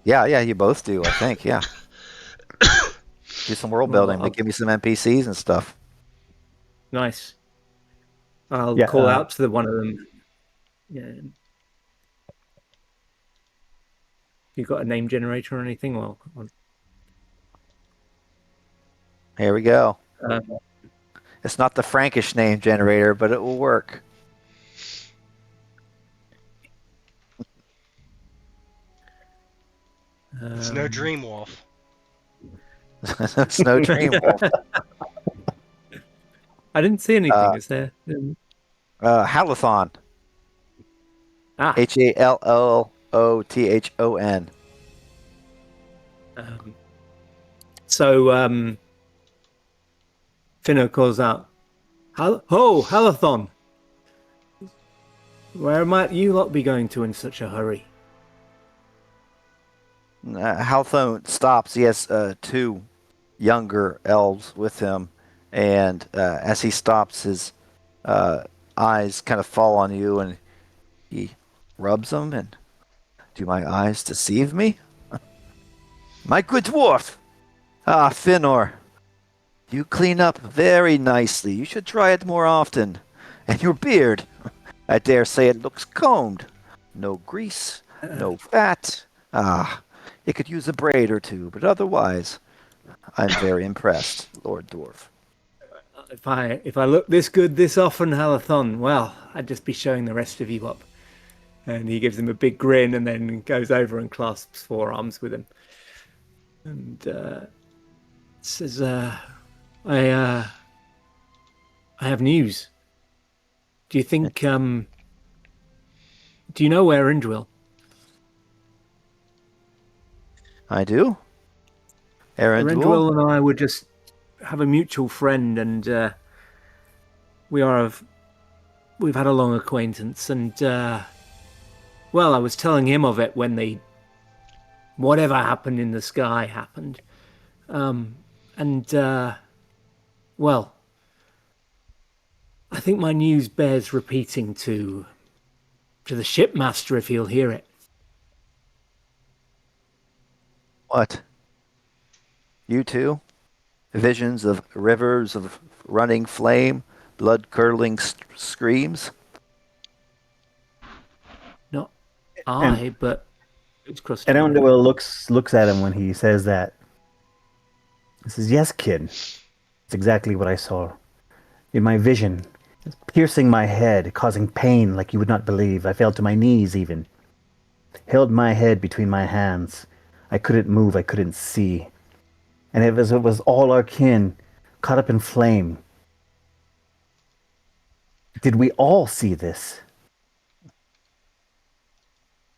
Speaker 1: Yeah, you both do, I think. Yeah. Do some world building. They give me some NPCs and stuff.
Speaker 4: Nice. I'll call out to one of them. Yeah. You got a name generator or anything? Well,
Speaker 1: Here we go. It's not the Frankish name generator, but it will work.
Speaker 2: It's no Dream Wolf.
Speaker 1: It's no Dream Wolf.
Speaker 4: I didn't see anything. Is there?
Speaker 1: Halathon. Halloothon.
Speaker 4: So Finno calls out, "Ho, Halathon! Where might you lot be going to in such a hurry?"
Speaker 1: Halathon stops. He has two younger elves with him, and as he stops, his eyes kind of fall on you, and he rubs them. And do my eyes deceive me? My good dwarf! Finor, you clean up very nicely. You should try it more often. And your beard, I dare say it looks combed. No grease, no fat. It could use a braid or two, but otherwise, I'm very impressed, Lord Dwarf.
Speaker 4: If I look this good this often, Halathon, well, I'd just be showing the rest of you up. And he gives him a big grin and then goes over and clasps forearms with him. And says, I have news. Do you think, do you know where Indril?
Speaker 1: I do.
Speaker 4: Erendwell and I would just have a mutual friend, and we've had a long acquaintance, and well, I was telling him of it when whatever happened in the sky happened, well, I think my news bears repeating to the shipmaster if he'll hear it.
Speaker 1: What? You too? Visions of rivers of running flame, blood-curdling screams?
Speaker 4: Not but it's crossed.
Speaker 3: And Aranduil looks at him when he says that. He says, "Yes, kid. It's exactly what I saw. In my vision, it's piercing my head, causing pain like you would not believe. I fell to my knees even. Held my head between my hands. I couldn't move, I couldn't see. And it was all our kin, caught up in flame. Did we all see this?"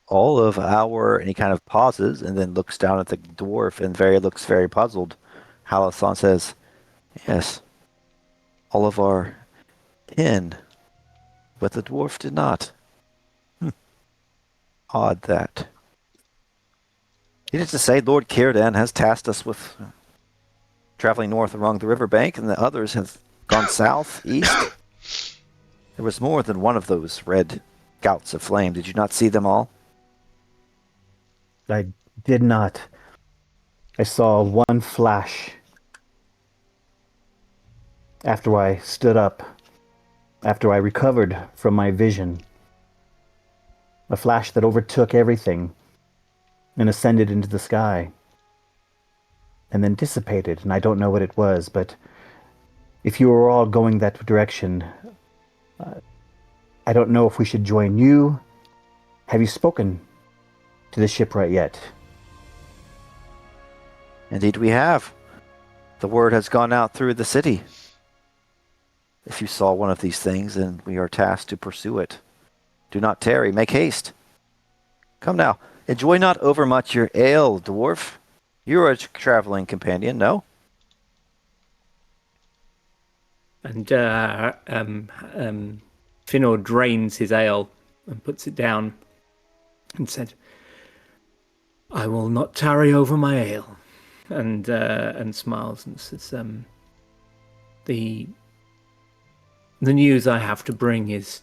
Speaker 1: All of our, and he kind of pauses and then looks down at the dwarf and looks very puzzled. Halathon says, "Yes, all of our kin, but the dwarf did not. Odd that. Needless to say, Lord Círdan has tasked us with traveling north along the riverbank, and the others have gone south, east. There was more than one of those red gouts of flame. Did you not see them all?"
Speaker 3: I did not. I saw one flash after I stood up, after I recovered from my vision. A flash that overtook everything and ascended into the sky and then dissipated, and I don't know what it was, but if you were all going that direction, I don't know if we should join you. Have you spoken to the shipwright yet?
Speaker 1: Indeed we have. The word has gone out through the city. If you saw one of these things, then we are tasked to pursue it. Do not tarry, make haste. Come now, enjoy not overmuch your ale, dwarf. You are a traveling companion, no?
Speaker 4: And Finor drains his ale and puts it down and said, "I will not tarry over my ale," and smiles and says, "The news I have to bring is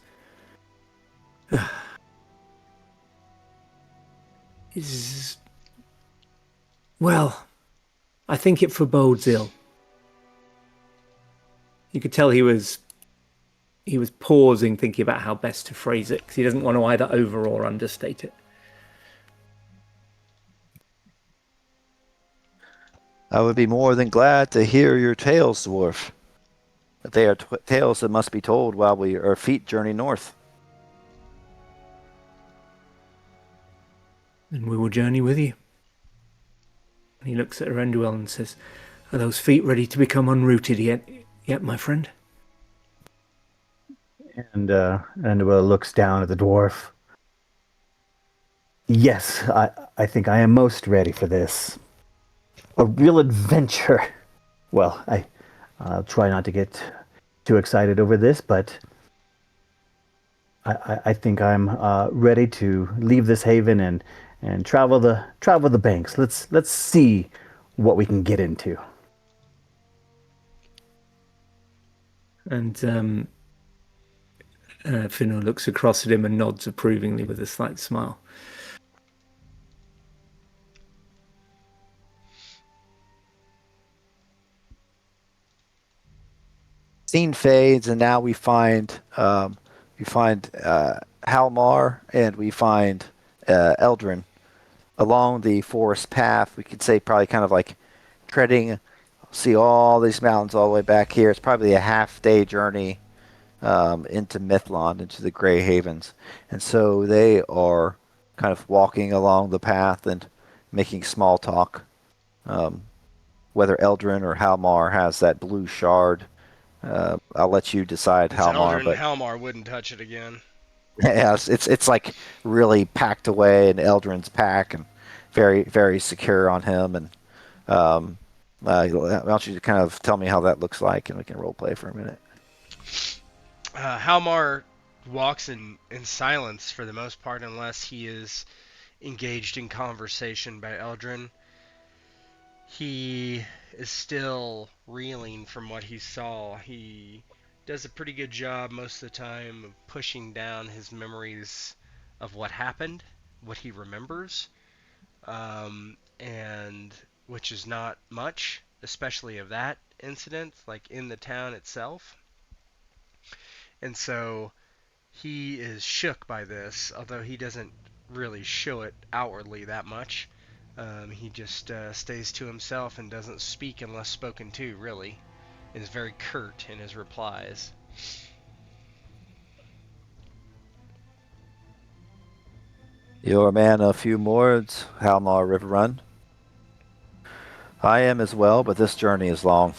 Speaker 4: well, I think it forebodes ill." You could tell he was pausing, thinking about how best to phrase it, because he doesn't want to either over or understate it.
Speaker 1: I would be more than glad to hear your tales, dwarf. But they are tales that must be told while our feet journey north.
Speaker 4: And we will journey with you. And he looks at Erenduel and says, "Are those feet ready to become unrooted yet, my friend?"
Speaker 3: And Erenduel looks down at the dwarf. Yes, I think I am most ready for this. A real adventure. Well, I'll try not to get too excited over this, but I think I'm ready to leave this haven and travel the banks. Let's see what we can get into.
Speaker 4: And Finor looks across at him and nods approvingly with a slight smile.
Speaker 1: Scene fades, and now we find Halmar and we find Eldrin along the forest path. We could say probably kind of like treading. See all these mountains all the way back here. It's probably a half-day journey into Mithlond, into the Grey Havens, and so they are kind of walking along the path and making small talk. Whether Eldrin or Halmar has that blue shard. I'll let you decide, Halmar. But
Speaker 2: Halmar wouldn't touch it again.
Speaker 1: Yes, it's like really packed away in Eldrin's pack and very, very secure on him. And I want you to kind of tell me how that looks like, and we can role play for a minute.
Speaker 2: Halmar walks in silence for the most part, unless he is engaged in conversation by Eldrin. He is still reeling from what he saw. He does a pretty good job most of the time of pushing down his memories of what happened, what he remembers, and which is not much, especially of that incident, like in the town itself. And so he is shook by this, although he doesn't really show it outwardly that much. He just stays to himself and doesn't speak unless spoken to, really. And is very curt in his replies.
Speaker 1: You're a man of few words, Halmar River Run. I am as well, but this journey is long.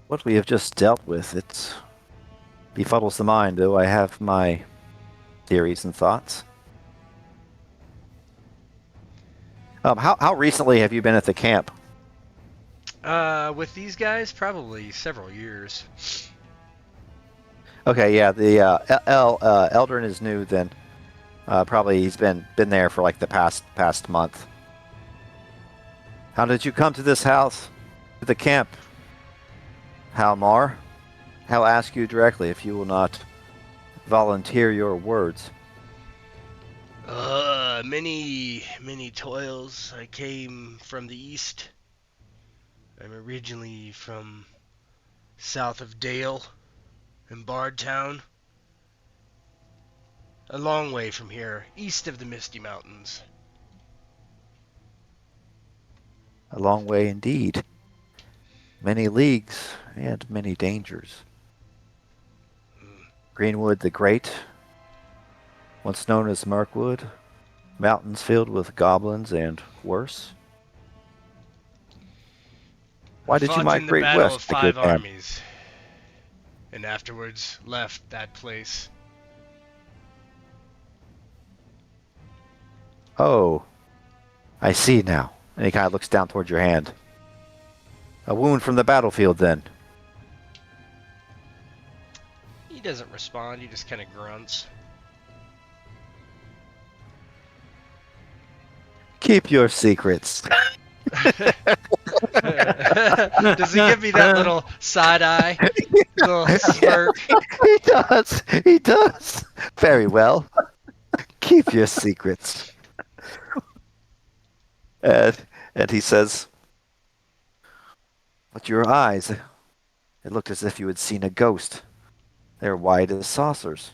Speaker 1: What we have just dealt with, it befuddles the mind, though I have my theories and thoughts. How recently have you been at the camp?
Speaker 2: With these guys, probably several years.
Speaker 1: Okay, yeah, the Eldrin is new then. Probably he's been there for like the past month. How did you come to this house, to the camp, Halmar? I'll ask you directly if you will not volunteer your words.
Speaker 2: Many toils. I came from the east. I'm originally from south of Dale in Bardtown. A long way from here, east of the Misty Mountains.
Speaker 1: A long way indeed. Many leagues and many dangers. Greenwood the Great, once known as Mirkwood, mountains filled with goblins and worse. Why did you
Speaker 2: Fought in the
Speaker 1: migrate
Speaker 2: Battle of
Speaker 1: west, my good
Speaker 2: Five
Speaker 1: man?
Speaker 2: Armies, and afterwards left that place.
Speaker 1: Oh, I see now. And he kind of looks down towards your hand. A wound from the battlefield, then.
Speaker 2: He doesn't respond, he just kind of grunts.
Speaker 1: Keep your secrets.
Speaker 2: Does he give me that little side eye? Little smirk?
Speaker 1: He does. He does. Very well. Keep your secrets. And he says, but your eyes, it looked as if you had seen a ghost. They're wide as saucers.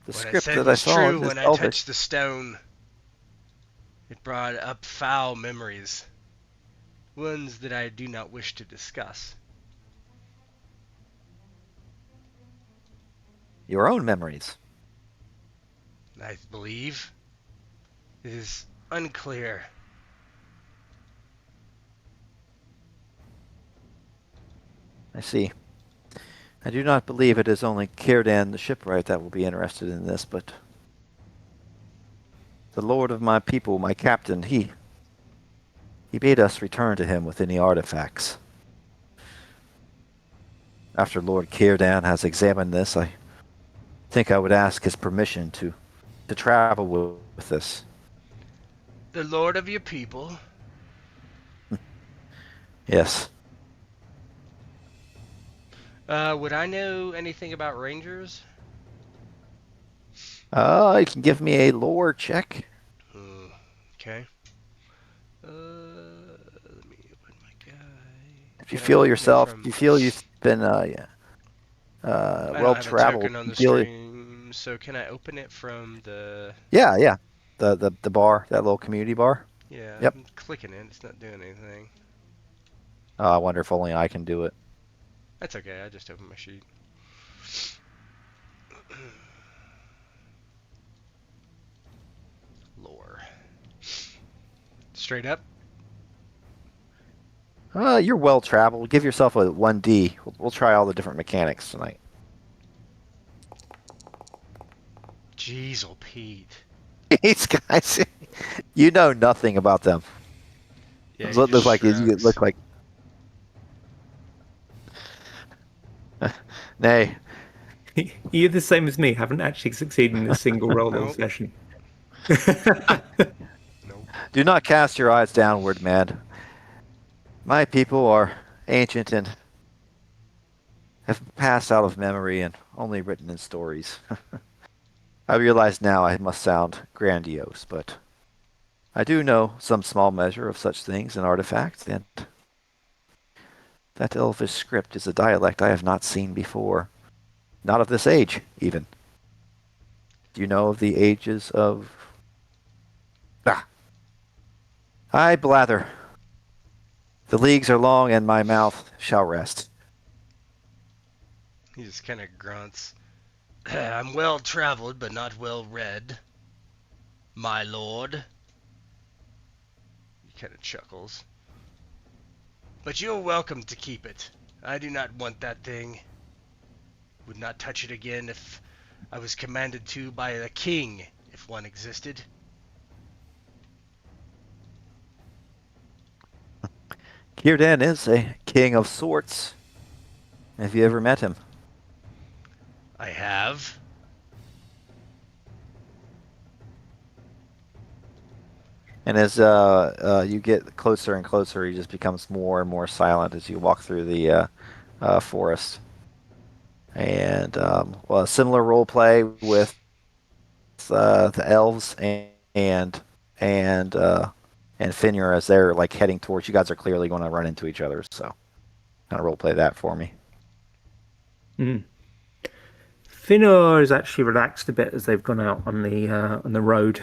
Speaker 1: The
Speaker 2: What I
Speaker 1: script
Speaker 2: said
Speaker 1: that I
Speaker 2: was
Speaker 1: saw
Speaker 2: true
Speaker 1: in this
Speaker 2: when I
Speaker 1: elvish.
Speaker 2: touched the stone. It brought up foul memories. Ones that I do not wish to discuss.
Speaker 1: Your own memories.
Speaker 2: I believe. It is unclear.
Speaker 1: I see. I do not believe it is only Círdan the shipwright that will be interested in this, but the lord of my people, my captain, he bade us return to him with any artifacts. After Lord Círdan has examined this, I think I would ask his permission to travel with this.
Speaker 2: The lord of your people?
Speaker 1: Yes.
Speaker 2: Would I know anything about rangers?
Speaker 1: You can give me a lore check.
Speaker 2: Okay. Let me open my guy.
Speaker 1: If you
Speaker 2: Can I
Speaker 1: feel
Speaker 2: open it
Speaker 1: yourself,
Speaker 2: from-
Speaker 1: if you feel you've been
Speaker 2: I
Speaker 1: well
Speaker 2: don't have a
Speaker 1: traveled.
Speaker 2: token on the
Speaker 1: feel,
Speaker 2: stream, so can I open it from the...
Speaker 1: yeah. The bar, that little community bar.
Speaker 2: Yeah,
Speaker 1: Yep.
Speaker 2: I'm clicking it. It's not doing anything.
Speaker 1: Oh, I wonder if only I can do it.
Speaker 2: That's okay. I just opened my sheet. Lore. Straight up.
Speaker 1: You're well traveled. Give yourself a 1D. We'll try all the different mechanics tonight.
Speaker 2: Jeez, oh Pete.
Speaker 1: These guys, you know nothing about them.
Speaker 2: Yeah,
Speaker 1: It looks like you look like. Nay,
Speaker 4: You're the same as me. Haven't actually succeeded in a single roll all
Speaker 2: Nope.
Speaker 4: session.
Speaker 2: Nope.
Speaker 1: do not cast your eyes downward, man. My people are ancient and have passed out of memory and only written in stories. I realize now I must sound grandiose, but I do know some small measure of such things and artifacts, and that elvish script is a dialect I have not seen before. Not of this age, even. Do you know of the ages of... I blather. The leagues are long and my mouth shall rest.
Speaker 2: He just kind of grunts. I'm well traveled, but not well read. My lord. He kind of chuckles. But you're welcome to keep it. I do not want that thing. Would not touch it again if I was commanded to by the king, if one existed.
Speaker 1: Círdan is a king of sorts. Have you ever met him?
Speaker 2: I have.
Speaker 1: And as you get closer and closer, he just becomes more and more silent as you walk through the forest. And well, a similar role play with the elves and Finir as they're like heading towards you guys are clearly going to run into each other. So kind of role play that for me.
Speaker 4: Finor is actually relaxed a bit as they've gone out on the road.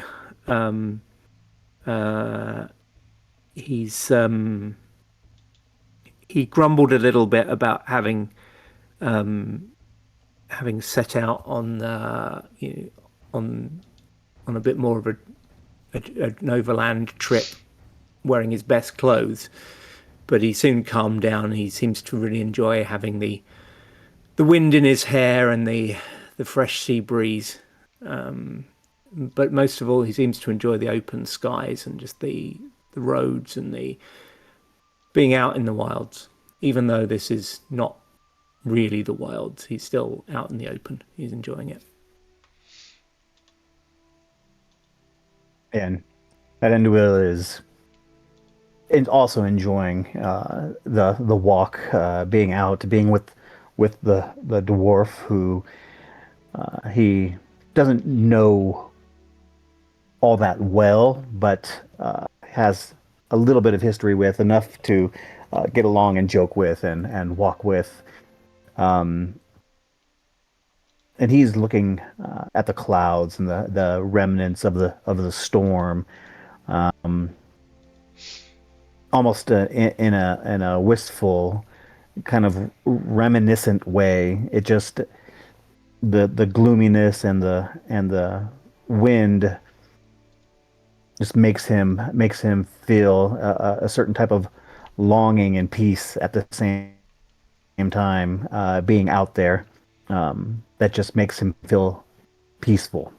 Speaker 4: He's he grumbled a little bit about having set out on on a bit more of an overland trip, wearing his best clothes. But he soon calmed down. He seems to really enjoy having the wind in his hair and the fresh sea breeze. But most of all, he seems to enjoy the open skies and just the roads and the being out in the wilds. Even though this is not really the wilds, he's still out in the open. He's enjoying it.
Speaker 3: And Elendil is also enjoying the walk, being out, being with the dwarf who he doesn't know all that well, but has a little bit of history with, enough to get along and joke with and walk with. And he's looking at the clouds and the remnants of the storm, almost in a wistful, kind of reminiscent way. It just the gloominess and the wind just makes him feel a certain type of longing and peace at the same time. Being out there, that just makes him feel peaceful.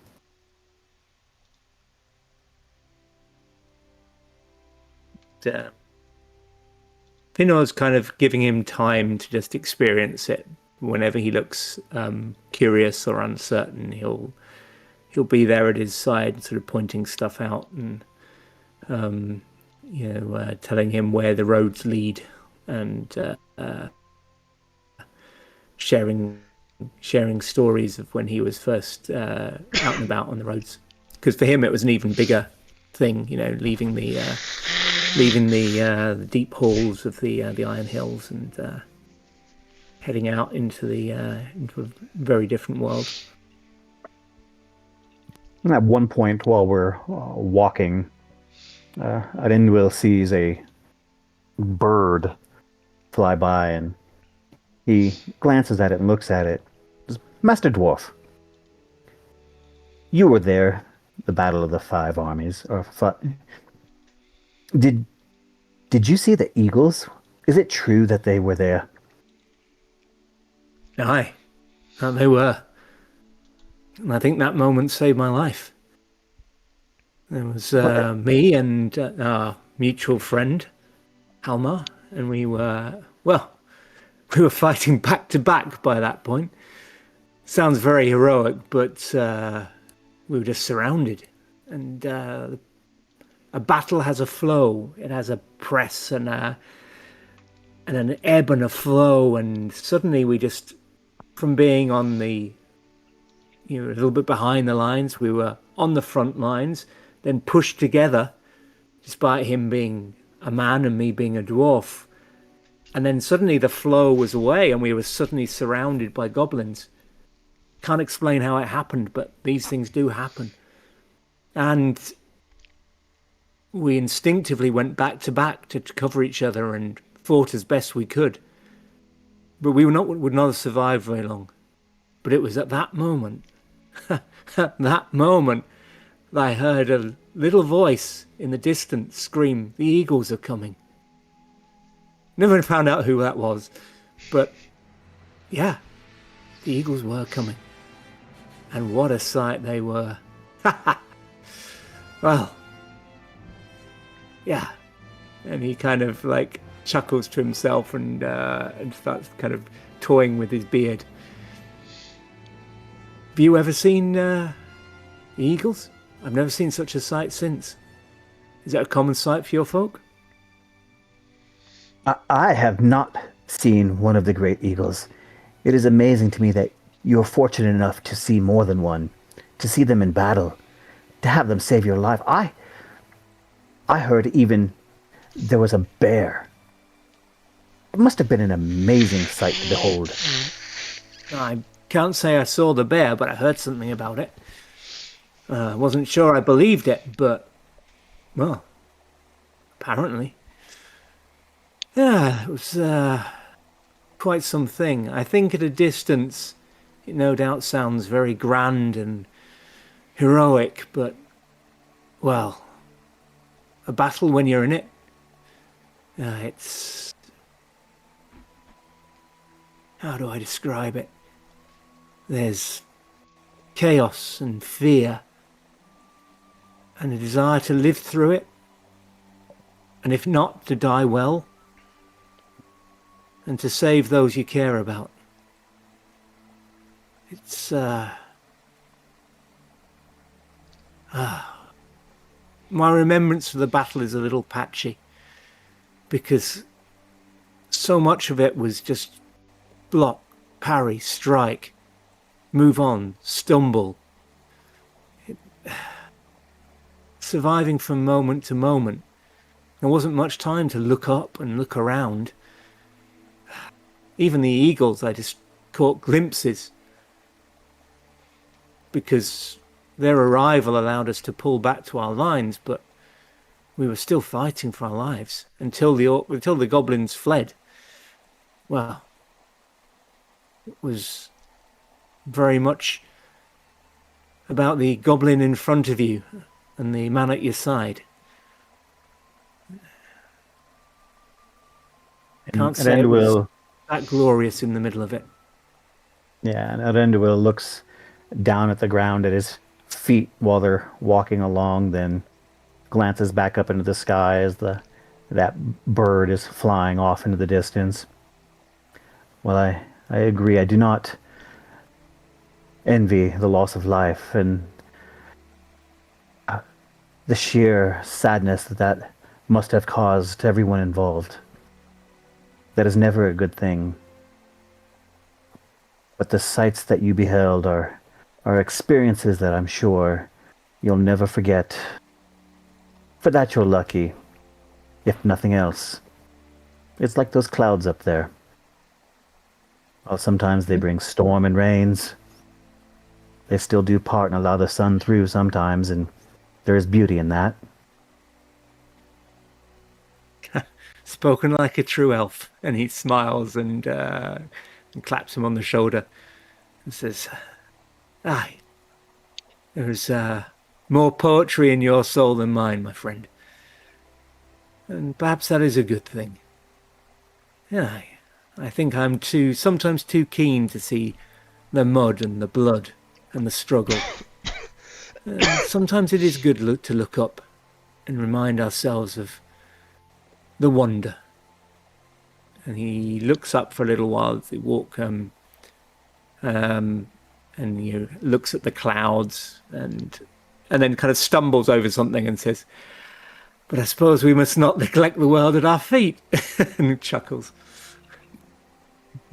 Speaker 4: Finor's kind of giving him time to just experience it. Whenever he looks curious or uncertain, he'll be there at his side, sort of pointing stuff out and telling him where the roads lead, and sharing stories of when he was first out and about on the roads. Because for him, it was an even bigger thing, leaving the deep halls of the Iron Hills and heading out into a very different world.
Speaker 3: And at one point, while we're walking, Elendil sees a bird fly by, and he glances at it and looks at it. Master Dwarf, you were there, the Battle of the Five Armies. Did you see the eagles? Is it true that they were there?
Speaker 4: Aye, and they were. And I think that moment saved my life. There was me and our mutual friend, Halmar, and we were fighting back to back by that point. Sounds very heroic, but we were just surrounded. And a battle has a flow. It has a press and an ebb and a flow. And suddenly we just, from being on the, a little bit behind the lines, we were on the front lines, then pushed together, despite him being a man and me being a dwarf. And then suddenly the flow was away and we were suddenly surrounded by goblins. Can't explain how it happened, but these things do happen. And we instinctively went back to back to cover each other and fought as best we could. But we would not have survived very long. But it was at that moment, that I heard a little voice in the distance scream, "The eagles are coming." Never found out who that was, but yeah, the eagles were coming. And what a sight they were. Well, yeah. And he kind of like chuckles to himself and starts kind of toying with his beard. Have you ever seen the eagles? I've never seen such a sight since. Is that a common sight for your folk?
Speaker 3: I have not seen one of the great eagles. It is amazing to me that you're fortunate enough to see more than one, to see them in battle, to have them save your life. I heard even there was a bear. It must have been an amazing sight to behold.
Speaker 4: I can't say I saw the bear, but I heard something about it. I wasn't sure I believed it, but, well, apparently. Yeah, it was quite something. I think at a distance, it no doubt sounds very grand and heroic, but, well, a battle when you're in it, it's... How do I describe it? There's chaos and fear and a desire to live through it, and if not, to die well and to save those you care about. It's my remembrance of the battle is a little patchy because so much of it was just block, parry, strike, move on, stumble. Surviving from moment to moment. There wasn't much time to look up and look around. Even the eagles, I just caught glimpses because their arrival allowed us to pull back to our lines, but we were still fighting for our lives until the goblins fled. Well, it was very much about the goblin in front of you and the man at your side. Can't say it was that glorious in the middle of it.
Speaker 3: Yeah, and Arendil looks down at the ground at his feet while they're walking along, then glances back up into the sky as that bird is flying off into the distance. Well, I agree. I do not envy the loss of life and the sheer sadness that must have caused everyone involved. That is never a good thing. But the sights that you beheld are experiences that I'm sure you'll never forget. For that you're lucky, if nothing else. It's like those clouds up there. Well, sometimes they bring storm and rains. They still do part and allow the sun through sometimes, and there is beauty in that.
Speaker 4: Spoken like a true elf. And he smiles and claps him on the shoulder and says, "Aye, there's more poetry in your soul than mine, my friend. And perhaps that is a good thing. Yeah, I think I'm sometimes too keen to see the mud and the blood and the struggle. Sometimes it is good to look up and remind ourselves of the wonder." And he looks up for a little while as they walk, and looks at the clouds, and then kind of stumbles over something and says, "But I suppose we must not neglect the world at our feet," and chuckles.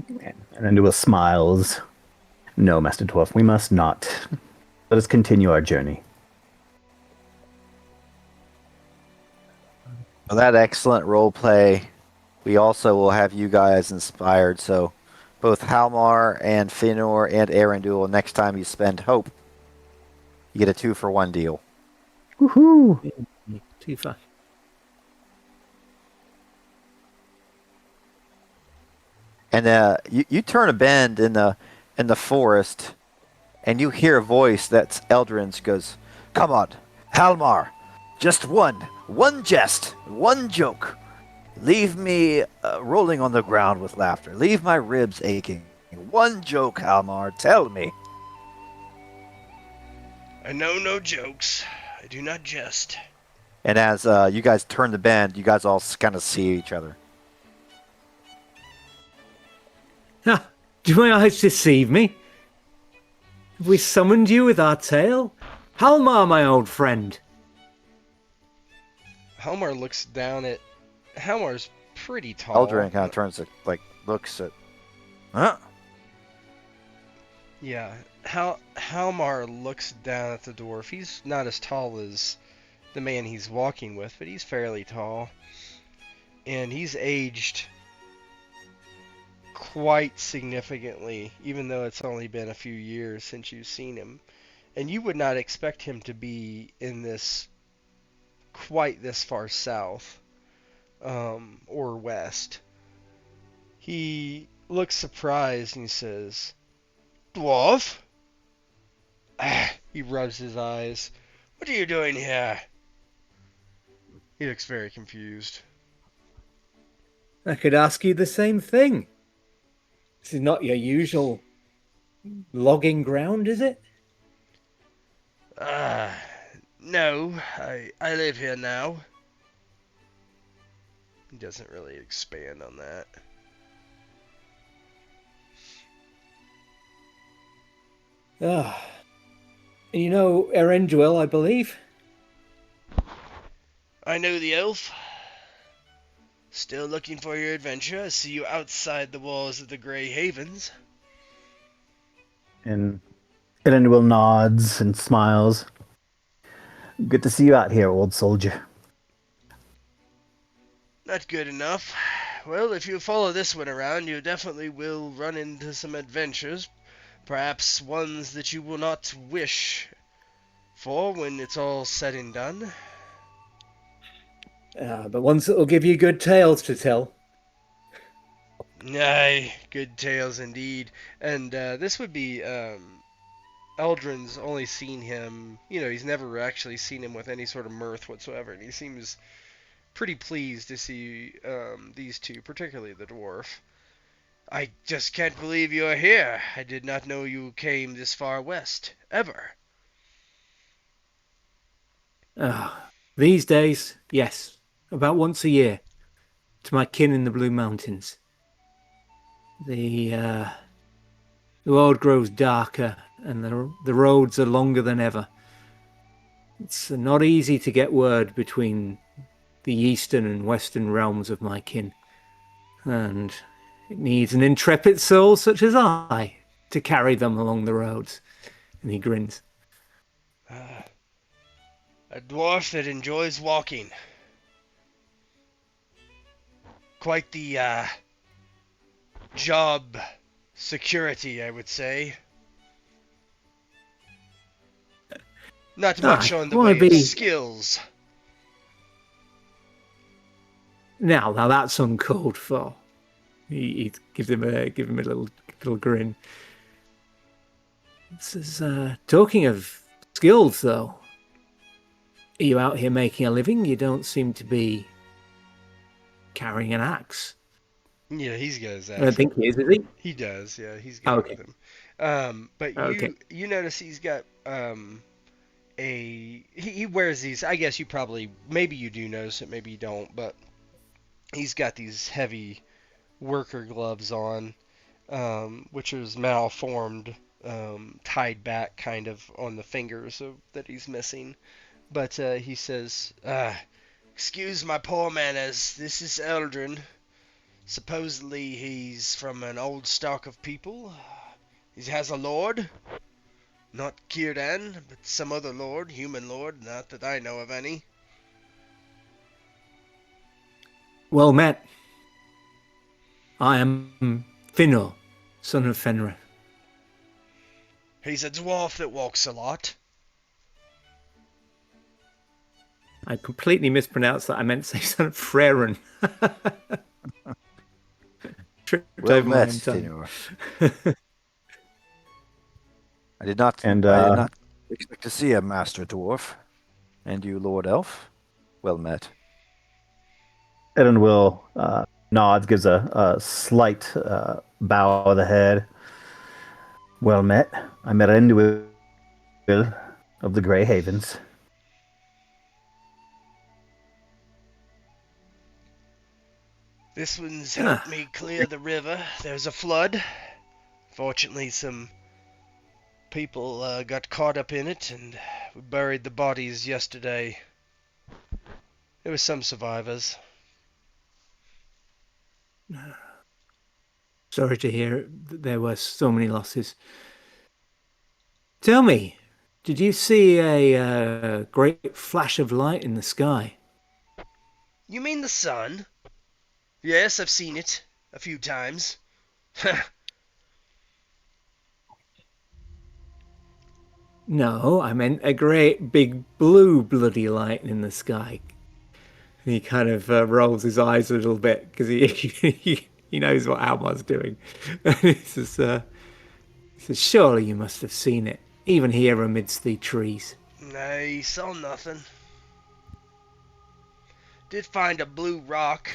Speaker 3: And Arendil smiles. "No, Master Dwarf, we must not. Let us continue our journey."
Speaker 1: For that excellent role play, we also will have you guys inspired. So both Halmar and Finor and Arendil, next time you spend hope, you get a 2-for-1 deal.
Speaker 3: Woohoo!
Speaker 4: Too far.
Speaker 1: And you turn a bend in the forest, and you hear a voice that's Eldrin's goes, "Come on, Halmar, just one jest, one joke. Leave me rolling on the ground with laughter. Leave my ribs aching. One joke, Halmar, tell me."
Speaker 2: I know no jokes. I do not jest.
Speaker 1: And as you guys turn the bend, you guys all kind of see each other.
Speaker 4: Ah, do my eyes deceive me? Have we summoned you with our tale? Halmar, my old friend.
Speaker 2: Halmar looks down at... Halmar's pretty tall.
Speaker 1: Eldrin kind of turns to, looks at... Huh?
Speaker 2: Yeah. Halmar looks down at the dwarf. He's not as tall as the man he's walking with, but he's fairly tall. And he's aged quite significantly, even though it's only been a few years since you've seen him. And you would not expect him to be in this quite this far south, or west. He looks surprised and he says, "Dwarf?" He rubs his eyes. "What are you doing here?" He looks very confused.
Speaker 4: I could ask you the same thing. This is not your usual logging ground, is it?
Speaker 2: No, I live here now. He doesn't really expand on that.
Speaker 4: Ah. You know Erenduel, I believe?
Speaker 2: I know the elf. Still looking for your adventure. I see you outside the walls of the Grey Havens.
Speaker 3: And Elendil nods and smiles. Good to see you out here, old soldier.
Speaker 2: Not good enough. Well, if you follow this one around, you definitely will run into some adventures. Perhaps ones that you will not wish for when it's all said and done.
Speaker 4: But ones that will give you good tales to tell.
Speaker 2: Aye, good tales indeed. And this would be Eldrin's only seen him, he's never actually seen him with any sort of mirth whatsoever, and he seems pretty pleased to see these two, particularly the dwarf. I just can't believe you're here. I did not know you came this far west, ever.
Speaker 4: These days, yes. About once a year. To my kin in the Blue Mountains. The world grows darker and the roads are longer than ever. It's not easy to get word between the eastern and western realms of my kin. And it needs an intrepid soul such as I to carry them along the roads. And he grins.
Speaker 2: A dwarf that enjoys walking. Quite the job security, I would say. Not much on the way of skills.
Speaker 4: Now that's uncalled for. He gives him a little grin. This is talking of skills, though. Are you out here making a living? You don't seem to be carrying an axe.
Speaker 2: Yeah, he's got his axe.
Speaker 4: I don't think he is he?
Speaker 2: He does, yeah, he's got it with him. But you notice he's got he wears these, I guess maybe you do notice it, maybe you don't, but he's got these heavy worker gloves on, which is malformed, tied back kind of on the fingers that he's missing. But he says, "Excuse my poor manners, this is Eldrin. Supposedly he's from an old stock of people. He has a lord. Not Círdan, but some other lord, human lord, not that I know of any."
Speaker 4: Well met. I am Finor, son of Fenrir.
Speaker 2: He's a dwarf that walks a lot.
Speaker 4: I completely mispronounced that. I meant to say son of Freren.
Speaker 1: Well met, Finor. I did not expect to see a master dwarf. And you, Lord Elf? Well met.
Speaker 3: Eden will nods, gives a slight bow of the head. Well met. I met Erenduel of the Grey Havens.
Speaker 2: This one's helped me clear the river. There's a flood. Fortunately, some people got caught up in it, and we buried the bodies yesterday. There were some survivors.
Speaker 4: Sorry to hear that there were so many losses. Tell me, did you see a great flash of light in the sky?
Speaker 2: You mean the sun? Yes, I've seen it a few times.
Speaker 4: No, I meant a great big blue bloody light in the sky. And he kind of rolls his eyes a little bit because he knows what Almar's doing. And he says, surely you must have seen it, even here amidst the trees.
Speaker 2: I saw nothing. Did find a blue rock.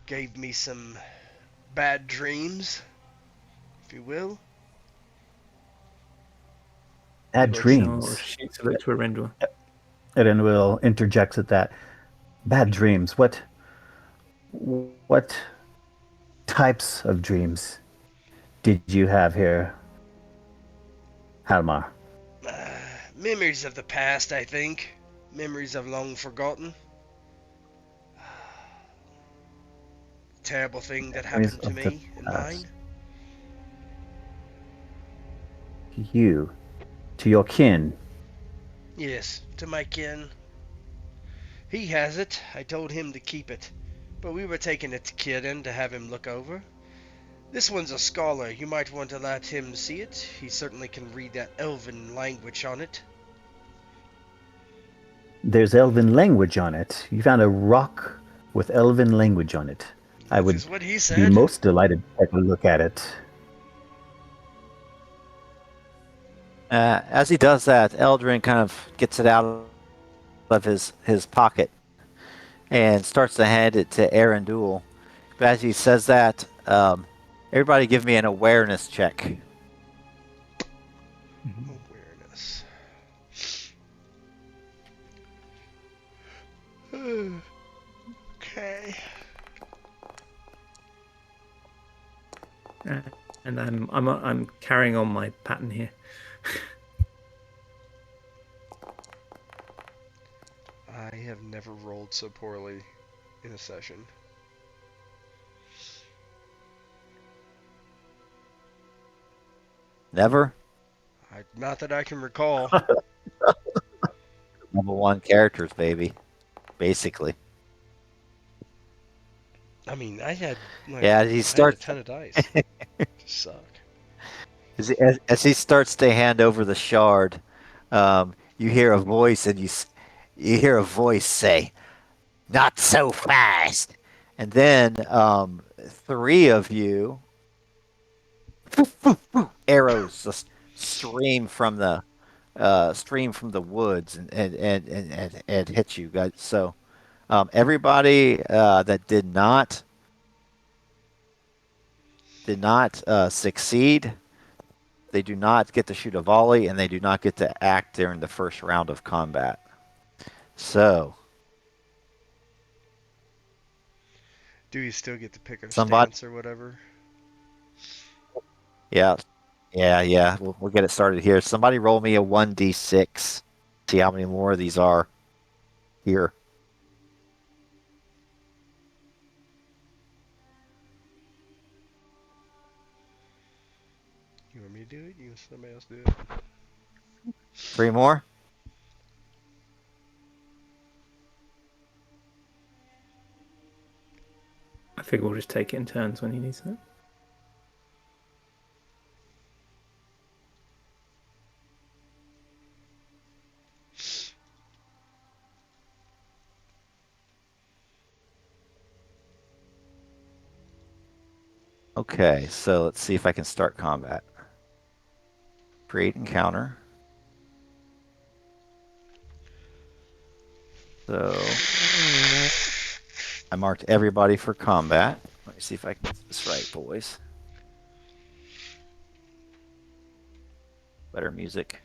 Speaker 2: Gave me some bad dreams, if you will.
Speaker 3: Bad
Speaker 4: Or
Speaker 3: dreams.
Speaker 4: shoots a bit to Arendua.
Speaker 3: Erenwil interjects at that. Bad dreams. What types of dreams did you have here, Halmar?
Speaker 2: Memories of the past, I think. Memories I've long forgotten. Terrible thing that
Speaker 3: Memories
Speaker 2: happened to
Speaker 3: of the
Speaker 2: me and
Speaker 3: past.
Speaker 2: mine.
Speaker 3: You, to your kin.
Speaker 2: Yes, to my kin. He has it. I told him to keep it. But we were taking it to Kieran to have him look over. This one's a scholar. You might want to let him see it. He certainly can read that elven language on it.
Speaker 3: There's elven language on it. You found a rock with elven language on it. I
Speaker 2: This
Speaker 3: would
Speaker 2: is what he
Speaker 3: be
Speaker 2: said.
Speaker 3: most delighted to take a look at it.
Speaker 1: As he does that, Eldrin kind of gets it out of his pocket and starts to hand it to Arendul. But as he says that, everybody give me an awareness check.
Speaker 2: Awareness. Okay.
Speaker 4: And I'm carrying on my pattern here.
Speaker 2: I have never rolled so poorly in a session.
Speaker 1: Never.
Speaker 2: Not that I can recall.
Speaker 1: Number one characters, baby. Basically.
Speaker 2: I mean, I had like
Speaker 1: Yeah, he
Speaker 2: I had a
Speaker 1: starts
Speaker 2: ton of dice. Just suck.
Speaker 1: as he starts to hand over the shard. You hear a voice, and you hear a voice say, "Not so fast." And then three of you arrows just stream from the woods and hit you guys. So everybody that did not succeed, they do not get to shoot a volley, and they do not get to act during the first round of combat. So
Speaker 2: Do you still get to pick a
Speaker 1: Somebody-
Speaker 2: stance or whatever?
Speaker 1: yeah, yeah. We'll get it started here. Somebody roll me a 1d6. See how many more of these are here.
Speaker 2: You want me to do it? You want somebody else do it?
Speaker 1: 3 more.
Speaker 4: I think we'll just take it in turns when he needs it.
Speaker 1: Okay, so let's see if I can start combat. Create encounter. So I marked everybody for combat. Let me see if I can get this right, boys. Better music.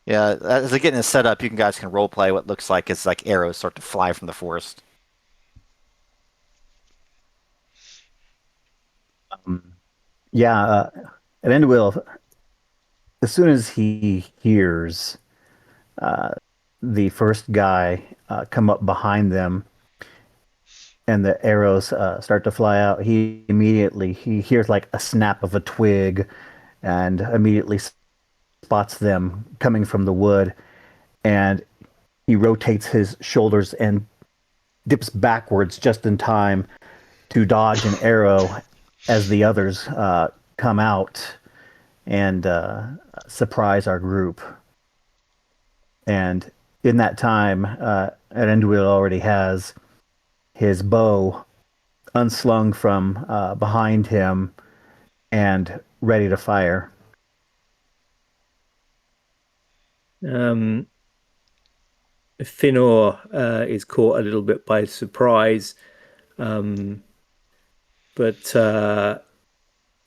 Speaker 1: Yeah, as I get this set up, you guys can role play what looks like it's like arrows start to fly from the forest.
Speaker 3: Yeah, Elendil, as soon as he hears the first guy come up behind them, and the arrows start to fly out, he hears like a snap of a twig, and immediately spots them coming from the wood, and he rotates his shoulders and dips backwards just in time to dodge an arrow as the others come out and surprise our group. And in that time, Erenduil already has his bow unslung from behind him and ready to fire.
Speaker 4: Finor is caught a little bit by surprise, but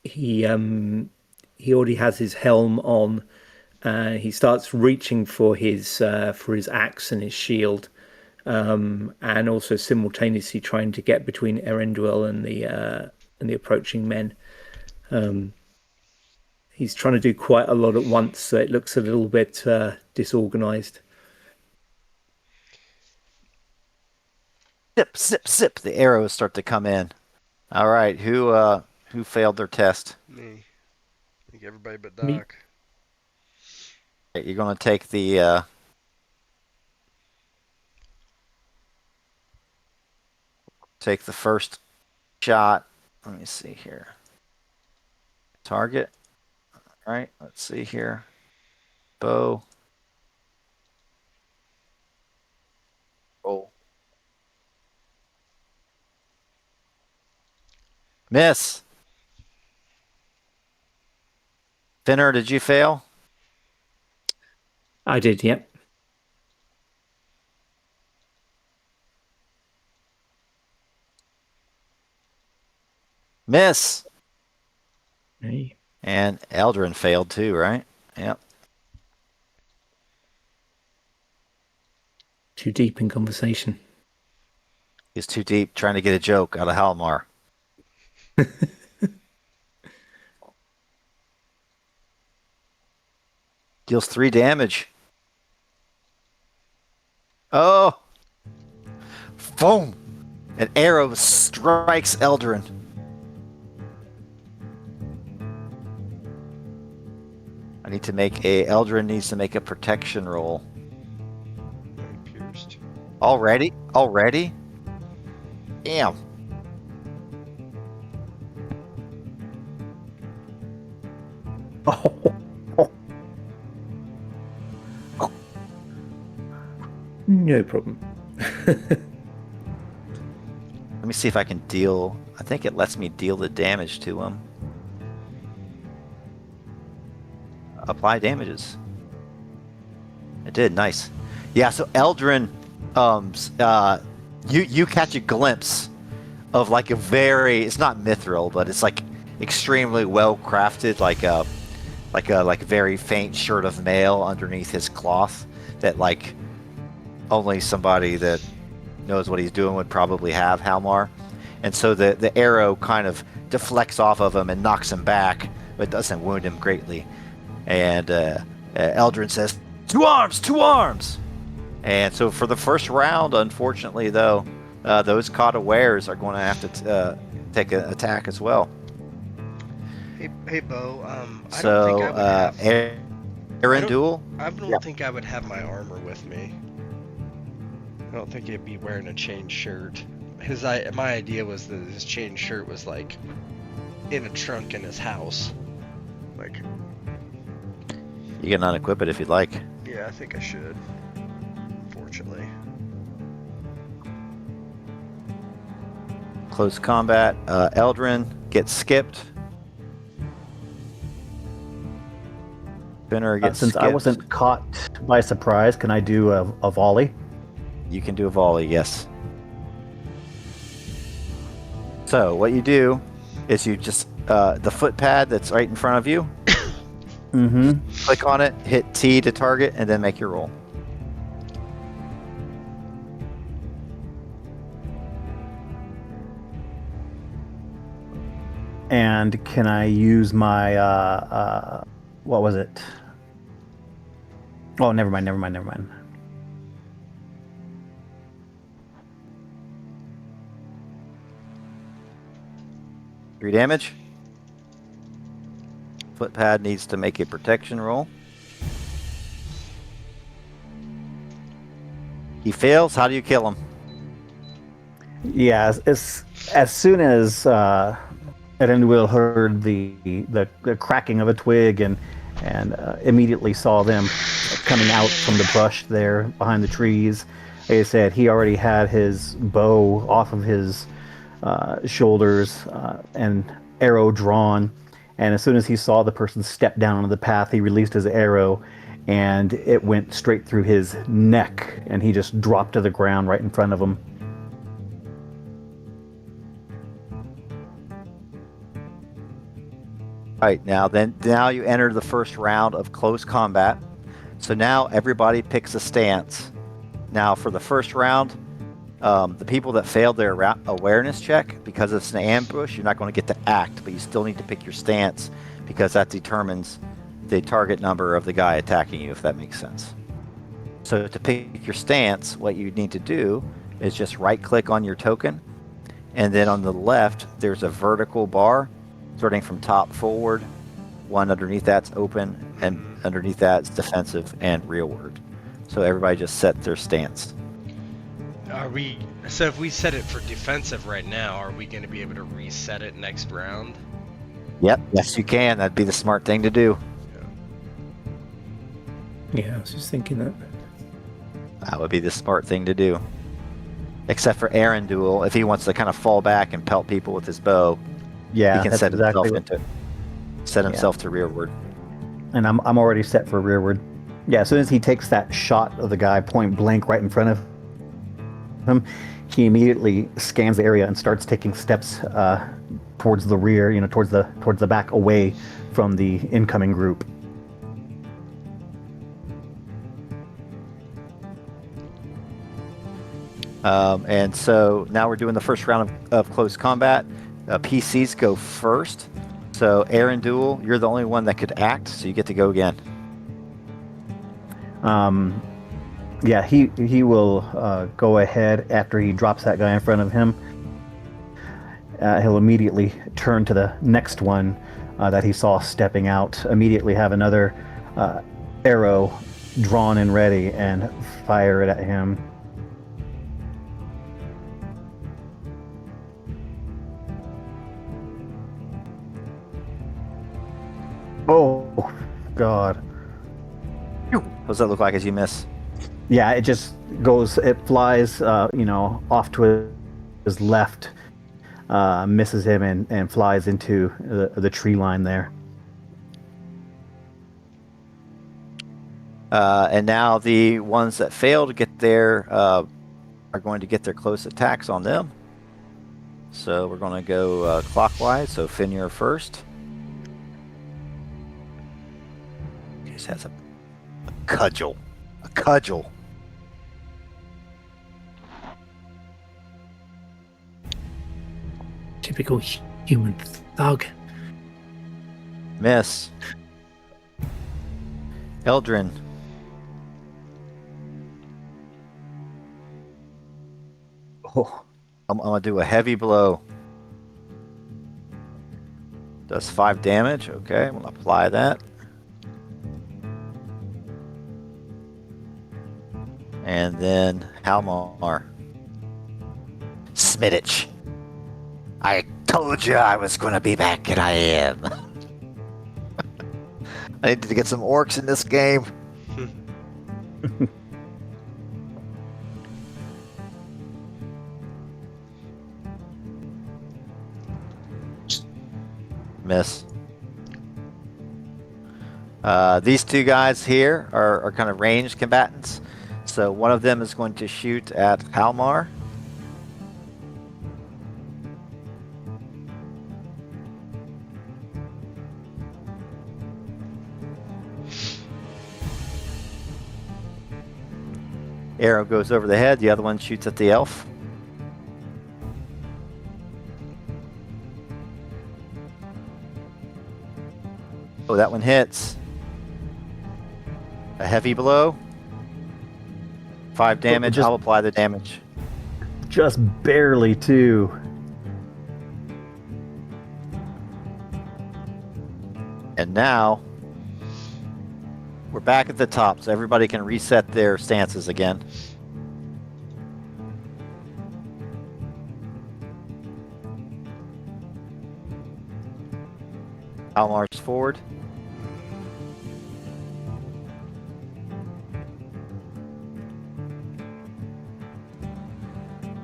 Speaker 4: he already has his helm on. He starts reaching for his axe and his shield, and also simultaneously trying to get between Erenduil and the approaching men. He's trying to do quite a lot at once, so it looks a little bit disorganized.
Speaker 1: Zip, zip, zip. The arrows start to come in. All right, who failed their test?
Speaker 2: Me. I think everybody but
Speaker 4: Me.
Speaker 2: Doc.
Speaker 1: You're going to take the first shot. Let me see here. Target. All right, let's see here. Bow. Roll. Miss. Finner, did you fail?
Speaker 4: I did, yep.
Speaker 1: Miss.
Speaker 4: Hey.
Speaker 1: And Eldrin failed too, right? Yep.
Speaker 4: Too deep in conversation.
Speaker 1: He's too deep trying to get a joke out of Halmar. Deals 3 damage. Oh! Boom! An arrow strikes Eldrin. Eldrin needs to make a protection roll.
Speaker 2: Pierced.
Speaker 1: Already? Damn.
Speaker 4: No problem.
Speaker 1: Let me see if I can deal. I think it lets me deal the damage to him. Apply damages. It did, nice. Yeah, so Eldrin, you catch a glimpse of like a it's not mithril, but it's like extremely well crafted, like a very faint shirt of mail underneath his cloth that like only somebody that knows what he's doing would probably have, Halmar. And so the arrow kind of deflects off of him and knocks him back, but doesn't wound him greatly. And Eldrin says, two arms! And so for the first round, unfortunately, though, those caught awares are going to have to take an attack as well.
Speaker 2: Hey, Bo. I
Speaker 1: So,
Speaker 2: don't think I would have.
Speaker 1: Erenduil?
Speaker 2: I don't think I would have my armor with me. I don't think he'd be wearing a chain shirt. My idea was that his chain shirt was like in a trunk in his house. Like,
Speaker 1: You can unequip it if you'd like.
Speaker 2: yeah, I think I should. Unfortunately.
Speaker 1: Close combat. Eldrin gets skipped. Finner gets
Speaker 3: Since
Speaker 1: skipped.
Speaker 3: I wasn't caught by surprise, can I do a volley?
Speaker 1: You can do a volley, yes. So what you do is you just the footpad that's right in front of you.
Speaker 3: Mm-hmm.
Speaker 1: Click on it, hit T to target, and then make your roll.
Speaker 3: And can I use my what was it? Oh, never mind.
Speaker 1: 3 damage. Footpad needs to make a protection roll. He fails. How do you kill him?
Speaker 3: Yeah, as soon as Erendil heard the cracking of a twig and immediately saw them coming out from the brush there behind the trees, like I said, he already had his bow off of his shoulders and arrow drawn. And as soon as he saw the person step down onto the path, he released his arrow, and it went straight through his neck, and he just dropped to the ground right in front of him.
Speaker 1: All right, now you enter the first round of close combat. So now everybody picks a stance. Now for the first round, the people that failed their awareness check, because it's an ambush, you're not going to get to act, but you still need to pick your stance because that determines the target number of the guy attacking you, if that makes sense. So to pick your stance, what you need to do is just right-click on your token, and then on the left, there's a vertical bar starting from top forward. One underneath that's open, and underneath that's defensive and rearward. So everybody just set their stance.
Speaker 2: So if we set it for defensive right now, are we going to be able to reset it next round?
Speaker 1: Yep, yes you can. That'd be the smart thing to do.
Speaker 4: Yeah, I was just thinking that.
Speaker 1: That would be the smart thing to do. Except for Erendil, if he wants to kind of fall back and pelt people with his bow,
Speaker 3: Yeah,
Speaker 1: he can
Speaker 3: that's
Speaker 1: set himself
Speaker 3: exactly
Speaker 1: himself to rearward.
Speaker 3: And I'm already set for rearward. Yeah, as soon as he takes that shot of the guy point blank right in front of him, he immediately scans the area and starts taking steps towards the rear, towards the back, away from the incoming group.
Speaker 1: And so now we're doing the first round of close combat. PCs go first. So Erendil, you're the only one that could act, so you get to go again.
Speaker 3: Yeah, he will go ahead after he drops that guy in front of him. He'll immediately turn to the next one that he saw stepping out, immediately have another arrow drawn and ready, and fire it at him. Oh, God.
Speaker 1: What does that look like as you miss?
Speaker 3: Yeah, it flies, off to his left, misses him and flies into the tree line there.
Speaker 1: And now the ones that fail to get there are going to get their close attacks on them. So we're going to go clockwise. So Finir first. He just has a cudgel. A cudgel.
Speaker 4: Typical human thug.
Speaker 1: Miss. Eldrin.
Speaker 3: Oh,
Speaker 1: I'm going to do a heavy blow. Does 5 damage. Okay, I'm going to apply that. And then Halmar. Smittich. I told you I was going to be back, and I am. I need to get some orcs in this game. Miss. These two guys here are kind of ranged combatants. So one of them is going to shoot at Halmar. Arrow goes over the head. The other one shoots at the elf. Oh, that one hits. A heavy blow. 5 damage. I'll apply the damage.
Speaker 3: just barely too.
Speaker 1: Now, we're back at the top, so everybody can reset their stances again. Almar's forward.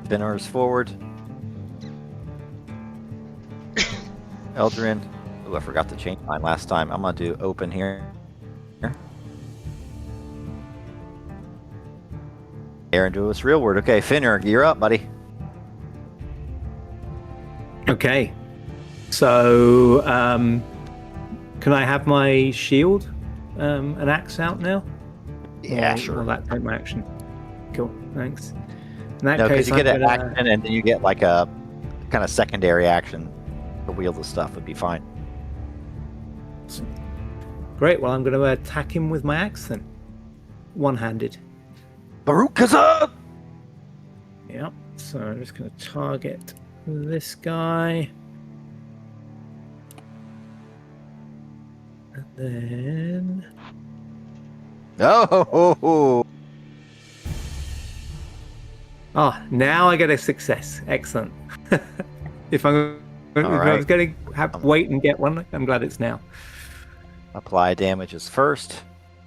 Speaker 1: Finnor's forward. Eldrin. Oh, I forgot to change mine last time. I'm gonna do open here. Aaron, do us real word. Okay, Finnor, you're up, buddy.
Speaker 4: Okay. So, can I have my shield and axe out now?
Speaker 1: Yeah,
Speaker 4: Or
Speaker 1: sure.
Speaker 4: will that take my action? Cool, thanks. In that
Speaker 1: No, because
Speaker 4: case,
Speaker 1: you get
Speaker 4: I'm
Speaker 1: an
Speaker 4: gonna-
Speaker 1: action and then you get like a kind of secondary action to wield the stuff would be fine.
Speaker 4: Great, well, I'm going to attack him with my axe then. One-handed.
Speaker 1: Barukaza!
Speaker 4: Yep, so I'm just going to target this guy. And then...
Speaker 1: Oh!
Speaker 4: Ah, now I get a success. Excellent. if I was going to have wait and get one, I'm glad it's now.
Speaker 1: Apply damages first.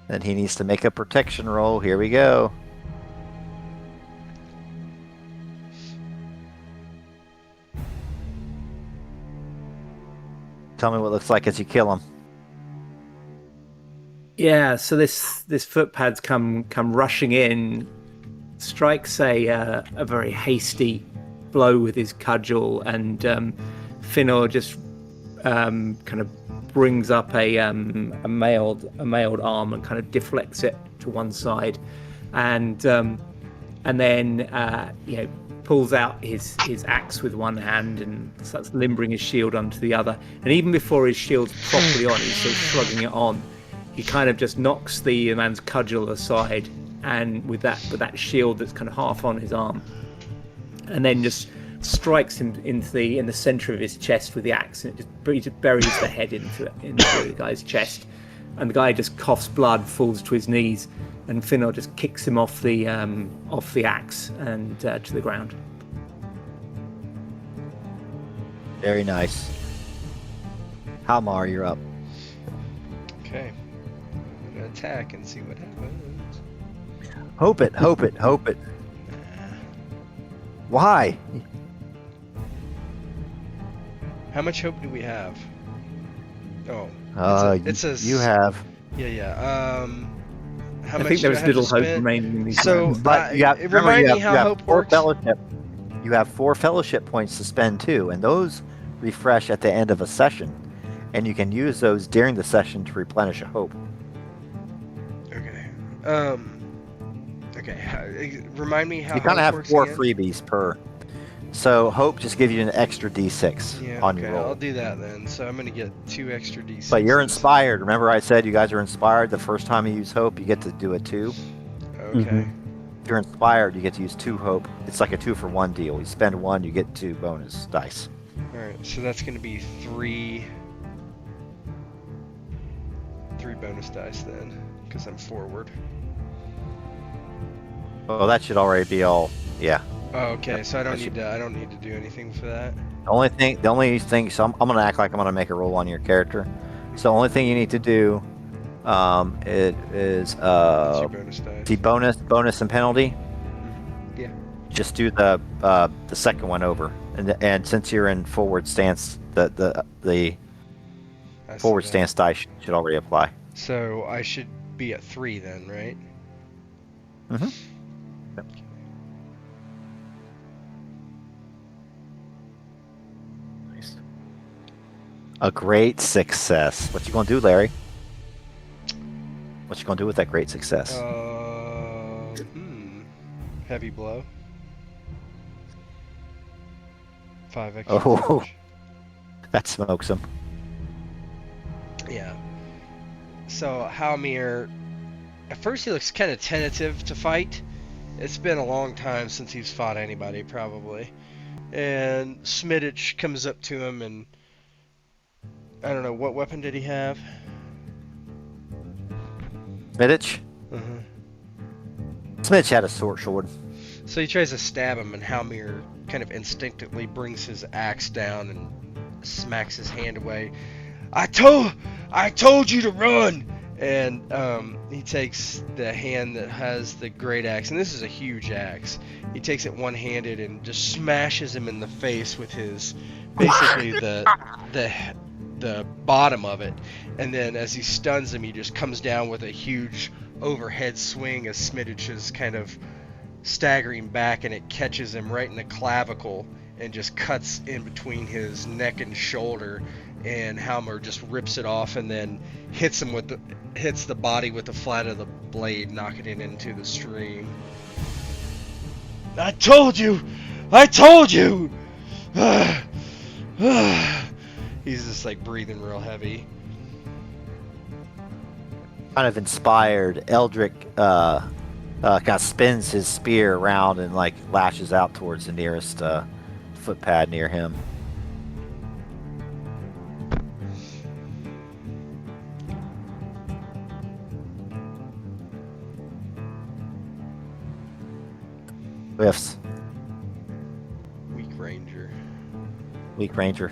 Speaker 1: Then he needs to make a protection roll. Here we go. Tell me what it looks like as you kill him.
Speaker 4: Yeah, so this footpad's come rushing in, strikes a very hasty blow with his cudgel, and Finnor just kind of brings up a mailed arm and kind of deflects it to one side, and then pulls out his axe with one hand and starts limbering his shield onto the other. And even before his shield's properly on, he's still shrugging it on. He kind of just knocks the man's cudgel aside, and with that shield that's kind of half on his arm, and then just strikes him in the center of his chest with the axe, and he just buries the head into the guy's chest, and the guy just coughs blood, falls to his knees, and Finnor just kicks him off the axe and to the ground.
Speaker 1: Very nice. Halmar, you're up.
Speaker 2: Okay. I'm gonna attack and see what happens.
Speaker 1: Hope it. Why?
Speaker 2: How much hope do we have? Oh.
Speaker 1: You have.
Speaker 2: Yeah. How
Speaker 4: I
Speaker 2: much
Speaker 4: think
Speaker 2: do
Speaker 4: there's
Speaker 2: have
Speaker 4: little
Speaker 2: to
Speaker 4: hope
Speaker 2: spend?
Speaker 4: remaining in these
Speaker 2: So,
Speaker 4: rounds.
Speaker 1: But you have.
Speaker 2: remind me how hope
Speaker 1: four
Speaker 2: works.
Speaker 1: fellowship. You have 4 fellowship points to spend too, and those refresh at the end of a session, and you can use those during the session to replenish a hope.
Speaker 2: Okay. Okay. Remind me how
Speaker 1: You kind of
Speaker 2: hope
Speaker 1: have
Speaker 2: works
Speaker 1: 4
Speaker 2: again?
Speaker 1: freebies per. So hope just gives you an extra d6
Speaker 2: Yeah,
Speaker 1: on
Speaker 2: okay,
Speaker 1: your roll.
Speaker 2: I'll do that then. So I'm gonna get 2 extra d6.
Speaker 1: But you're inspired. Remember I said you guys are inspired the first time you use hope, you get to do it 2.
Speaker 2: Okay.
Speaker 1: If you're inspired, you get to use 2 hope. It's like a 2-for-1 deal. You spend 1, you get 2 bonus dice.
Speaker 2: Alright, so that's gonna be 3 bonus dice then, because I'm forward.
Speaker 1: Well, that should already be all. Yeah.
Speaker 2: Oh, okay,
Speaker 1: Yep,
Speaker 2: so I don't
Speaker 1: that
Speaker 2: need to do anything for that.
Speaker 1: The only thing. So I'm gonna act like I'm gonna make a roll on your character. So the only thing you need to do, it is
Speaker 2: That's your bonus dice.
Speaker 1: the bonus and penalty.
Speaker 2: Yeah.
Speaker 1: Just do the second one over, and since you're in forward stance, the
Speaker 2: I see
Speaker 1: forward
Speaker 2: that.
Speaker 1: stance dice should already apply.
Speaker 2: So I should be at 3 then, right?
Speaker 1: Mm-hmm. Nice. A great success. What you gonna do, Larry? What you gonna do with that great success?
Speaker 2: Heavy blow. 5 extra
Speaker 1: Oh.
Speaker 2: damage.
Speaker 1: That smokes him.
Speaker 2: Yeah. So Halmir, at first he looks kind of tentative to fight. It's been a long time since he's fought anybody, probably. And Smittich comes up to him and I don't know, what weapon did he have?
Speaker 1: Midditch?
Speaker 2: Uh-huh.
Speaker 1: Smidge had a short sword.
Speaker 2: So he tries to stab him, and Halmir kind of instinctively brings his axe down and smacks his hand away. I told you to run! And he takes the hand that has the great axe, and this is a huge axe. He takes it one-handed and just smashes him in the face with his, basically the bottom of it. And then as he stuns him, he just comes down with a huge overhead swing as Smiddich is kind of staggering back, and it catches him right in the clavicle and just cuts in between his neck and shoulder. And Halmir just rips it off and then hits the body with the flat of the blade, knocking it into the stream. I told you! He's just like breathing real heavy.
Speaker 1: Kind of inspired, Eldrick kind of spins his spear around and like lashes out towards the nearest footpad near him. Whiffs.
Speaker 2: Weak ranger.
Speaker 1: Weak ranger.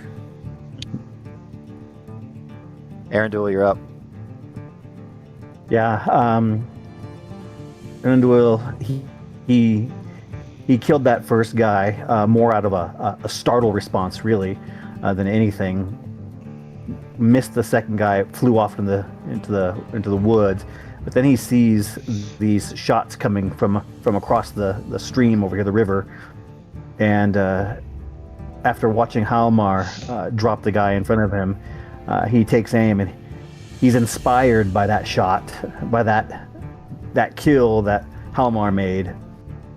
Speaker 1: Arundel, you're up.
Speaker 3: Yeah, Arundel, he killed that first guy more out of a startle response, really, than anything. Missed the second guy, flew off into the woods, but then he sees these shots coming from across the stream over here, the river, and after watching Halmar drop the guy in front of him, he takes aim, and he's inspired by that shot, by that kill that Halmar made,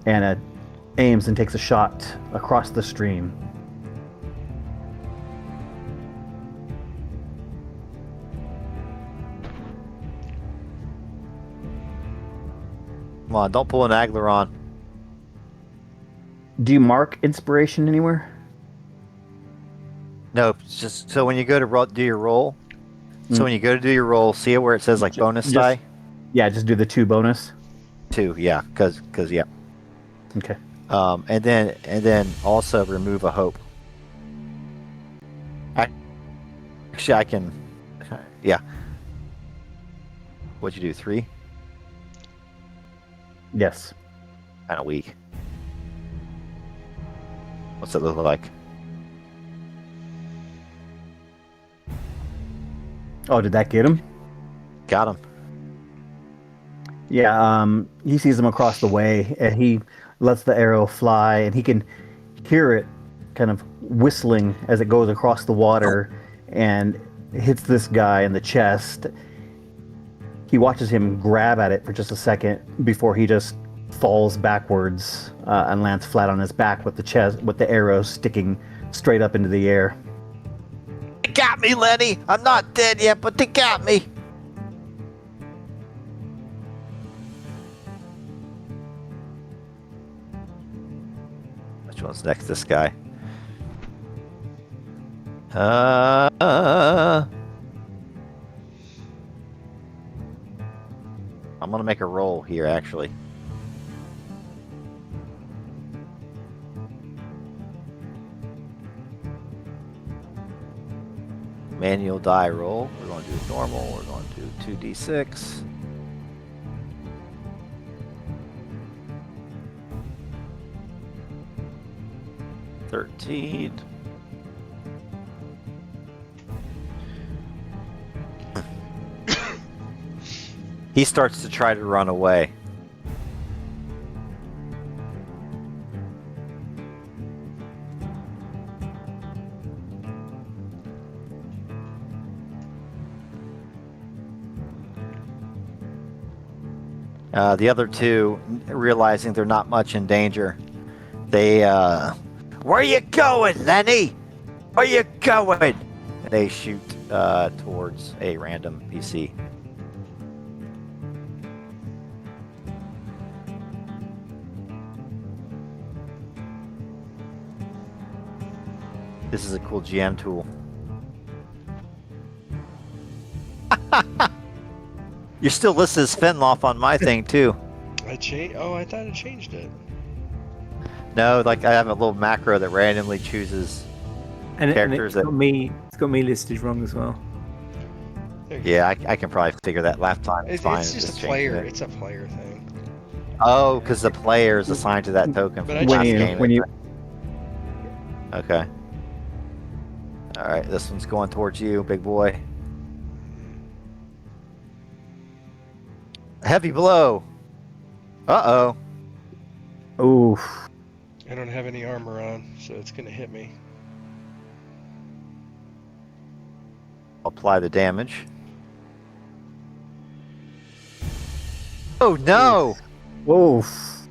Speaker 3: and aims and takes a shot across the stream.
Speaker 1: Come on, don't pull an Aglaron.
Speaker 3: Do you mark inspiration anywhere?
Speaker 1: No, it's just so when you go to do your roll. So when you go to do your roll, see it where it says like bonus die?
Speaker 3: Yeah, just do the 2 bonus.
Speaker 1: 2, yeah, because yeah.
Speaker 3: Okay.
Speaker 1: And then also remove a hope. Actually, I can. Yeah. What'd you do? 3?
Speaker 3: Yes.
Speaker 1: Kind of weak. What's it look like?
Speaker 3: Oh, did that get him?
Speaker 1: Got him.
Speaker 3: Yeah, he sees him across the way, and he lets the arrow fly, and he can hear it kind of whistling as it goes across the water and hits this guy in the chest. He watches him grab at it for just a second before he just falls backwards and lands flat on his back with the arrow sticking straight up into the air.
Speaker 1: They got me, Lenny. I'm not dead yet, but they got me. Which one's next? This guy. I'm gonna make a roll here, actually. Manual die roll. We're going to do normal. We're going to do 2d6. $13. He starts to try to run away. The other two, realizing they're not much in danger, they, where you going, Lenny? Where you going? They shoot towards a random PC. This is a cool GM tool. You're still listed as Fenloff on my thing too.
Speaker 2: I changed. Oh, I thought I changed it.
Speaker 1: No, like I have a little macro that randomly chooses.
Speaker 4: And
Speaker 1: Characters
Speaker 4: it's got me listed wrong as well.
Speaker 2: There you go.
Speaker 1: Yeah, I can probably figure that last time.
Speaker 2: It's
Speaker 1: fine.
Speaker 2: just a
Speaker 1: changing
Speaker 2: player.
Speaker 1: it.
Speaker 2: It's a player thing.
Speaker 1: Oh, because the player is assigned to that token.
Speaker 2: But
Speaker 1: from
Speaker 2: I
Speaker 1: last
Speaker 2: just-
Speaker 1: game.
Speaker 3: when you
Speaker 1: Okay. All right, this one's going towards you, big boy. Heavy blow. Uh-oh.
Speaker 3: oof.
Speaker 2: I don't have any armor on, so it's gonna hit me.
Speaker 1: Apply the damage. Oh no!
Speaker 3: Oof.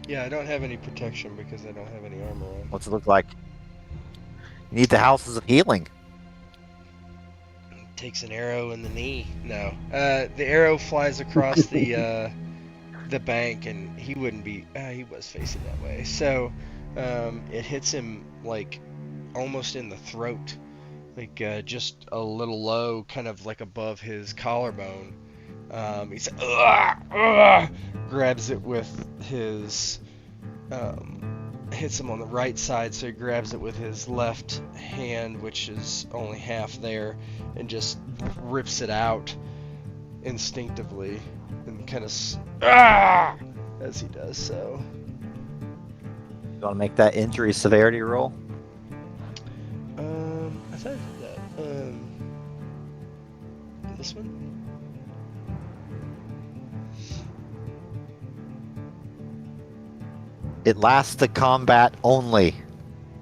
Speaker 2: Yeah, I don't have any protection because I don't have any armor on.
Speaker 1: What's it look like? You need the houses of healing.
Speaker 2: Takes an arrow in the knee. No. The arrow flies across the bank, and he wouldn't be. He was facing that way, so it hits him like almost in the throat, like just a little low, kind of like above his collarbone. He's grabs it with his. Hits him on the right side, so he grabs it with his left hand, which is only half there, and just rips it out instinctively, and kind of as he does so.
Speaker 1: You want to make that injury severity roll?
Speaker 2: I thought I did that. This one?
Speaker 1: It lasts the combat only.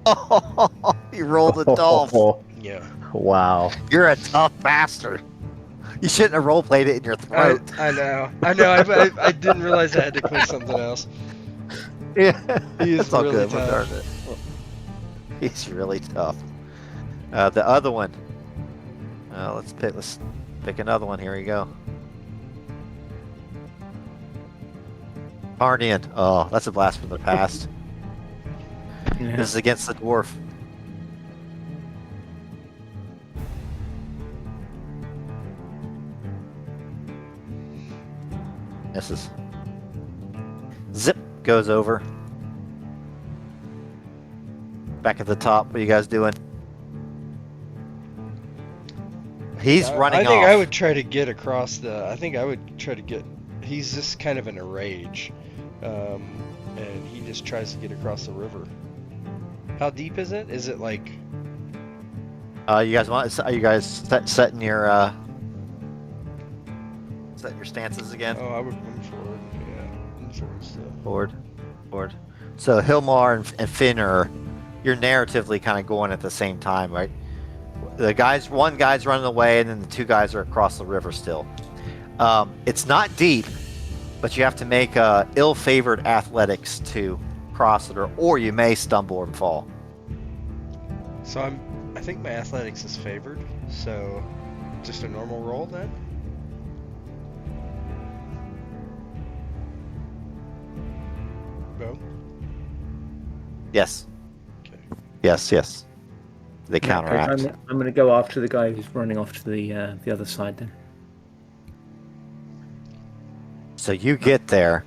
Speaker 1: Oh, you rolled a dolph.
Speaker 2: Yeah.
Speaker 3: Wow.
Speaker 1: You're a tough bastard. You shouldn't have roleplayed it in your throat.
Speaker 2: I know. I didn't realize I had to click something else.
Speaker 1: Yeah,
Speaker 2: He is
Speaker 1: it's all
Speaker 2: really
Speaker 1: good. We'll
Speaker 2: tough.
Speaker 1: darn it. He's really tough. The other one. Let's pick another one. Here we go. Arnian. Oh, that's a blast from the past.
Speaker 4: Yeah.
Speaker 1: This is against the dwarf. Misses. Zip goes over. Back at the top. What are you guys doing? He's running
Speaker 2: I think
Speaker 1: off.
Speaker 2: I would try to get across the. I think I would try to get. He's just kind of in a rage, and he just tries to get across the river. How deep is it? Is it like?
Speaker 1: You guys want? Are you guys setting your stances again?
Speaker 2: Oh, I would move forward. Yeah, move forward still.
Speaker 1: Forward. So Hilmar and Finn you're narratively kind of going at the same time, right? One guy's running away, and then the two guys are across the river still. It's not deep, but you have to make ill-favored athletics to cross it, or you may stumble and fall.
Speaker 2: So I think my athletics is favored. So, just a normal roll then. Go.
Speaker 1: Yes.
Speaker 2: Okay.
Speaker 1: Yes. They counteract.
Speaker 4: I'm going to go after the guy who's running off to the other side then.
Speaker 1: So you get there.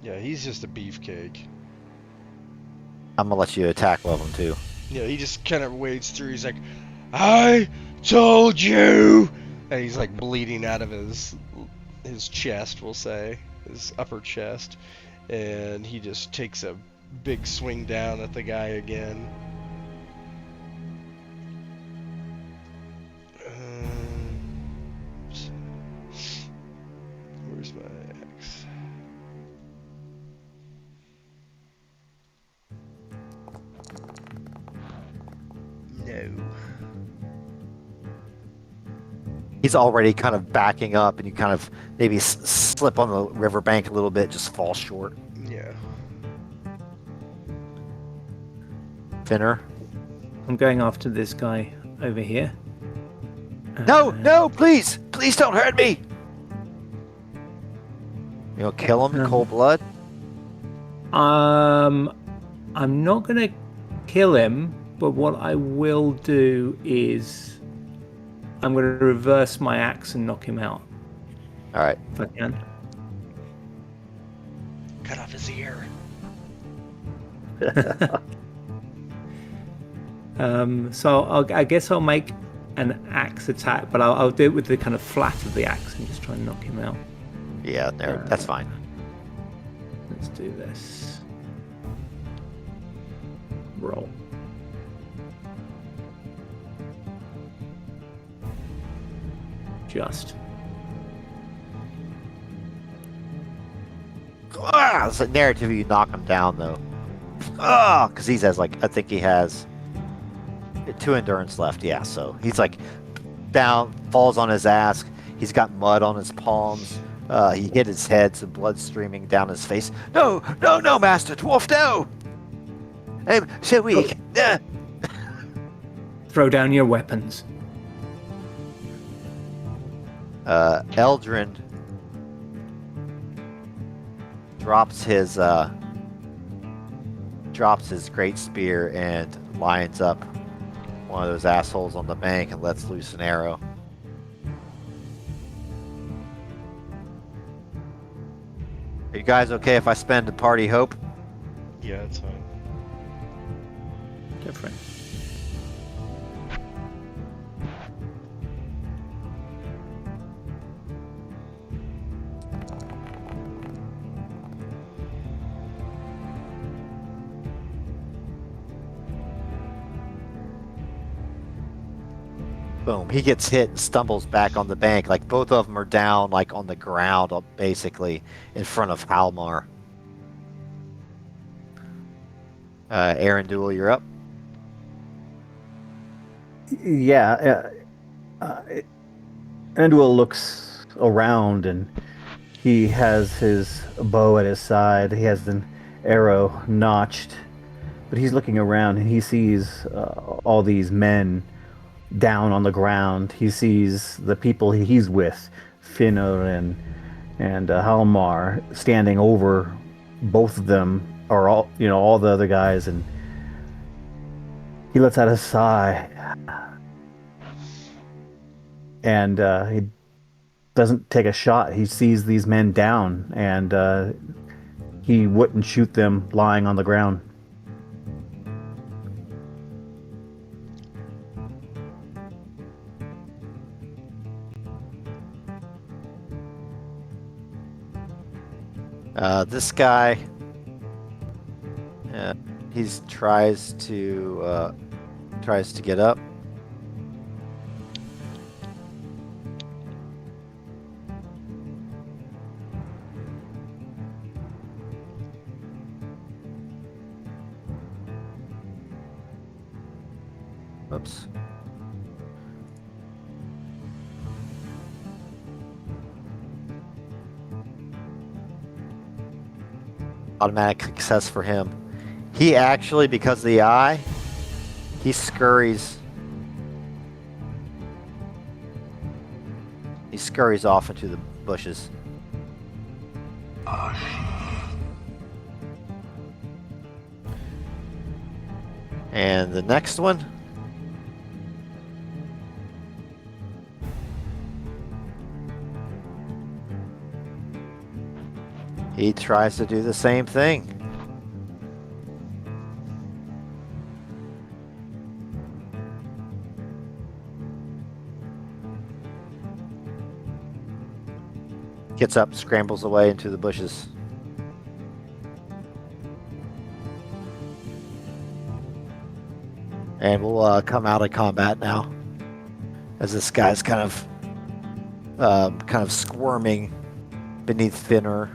Speaker 2: Yeah, he's just a beefcake.
Speaker 1: I'm gonna let you attack level 'em too.
Speaker 2: Yeah, he just kind of wades through. He's like, "I told you," and he's like bleeding out of his chest, we'll say, his upper chest, and he just takes a big swing down at the guy again. Where's my axe? No.
Speaker 1: He's already kind of backing up, and you kind of maybe slip on the riverbank a little bit, just fall short.
Speaker 2: Yeah.
Speaker 1: Finner.
Speaker 4: I'm going after this guy over here.
Speaker 1: No, please don't hurt me. You'll kill him in cold blood.
Speaker 4: I'm not gonna kill him, but what I will do is I'm going to reverse my axe and knock him out
Speaker 1: All right.
Speaker 4: if I can.
Speaker 2: Cut off his ear.
Speaker 4: So I guess I'll make an axe attack, but I'll do it with the kind of flat of the axe and just try and knock him out.
Speaker 1: Yeah, there. That's fine.
Speaker 4: Let's do this. Roll. Just.
Speaker 1: It's a narrative you knock him down though. Because he has I think he has 2 endurance left. Yeah, so he's down, falls on his ass. He's got mud on his palms. He hit his head, some blood streaming down his face. No, Master Dwarf, no! I'm so weak.
Speaker 4: Throw down your weapons.
Speaker 1: Eldrin drops his great spear and lines up one of those assholes on the bank and lets loose an arrow. Are you guys okay if I spend a party hope?
Speaker 2: Yeah, that's fine.
Speaker 4: Different.
Speaker 1: Boom. He gets hit and stumbles back on the bank. Both of them are down, on the ground, basically, in front of Halmar. Arundel, you're up.
Speaker 3: Yeah. Anduil looks around and he has his bow at his side. He has an arrow notched, but he's looking around and he sees all these men down on the ground. He sees the people he's with, Finner and Halmar, standing over both of them, or all the other guys, and he lets out a sigh, and he doesn't take a shot. He sees these men down, and he wouldn't shoot them lying on the ground.
Speaker 1: This guy, he tries to get up. Oops. Automatic success for him. He actually, because of the eye, he scurries. He scurries off into the bushes. And the next one. He tries to do the same thing. Gets up, scrambles away into the bushes. And we'll come out of combat now, as this guy's kind of squirming beneath Finner.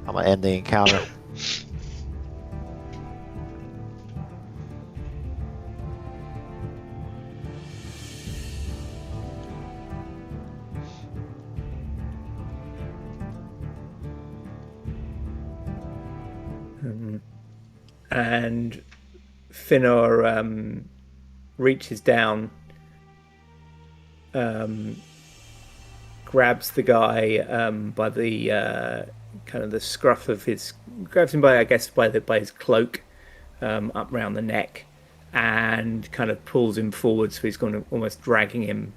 Speaker 1: I'm gonna end the encounter.
Speaker 4: And Finor reaches down, grabs the guy by the kind of the scruff of his, grabs him by, I guess, by his cloak, up round the neck, and kind of pulls him forward, so he's kind of almost dragging him,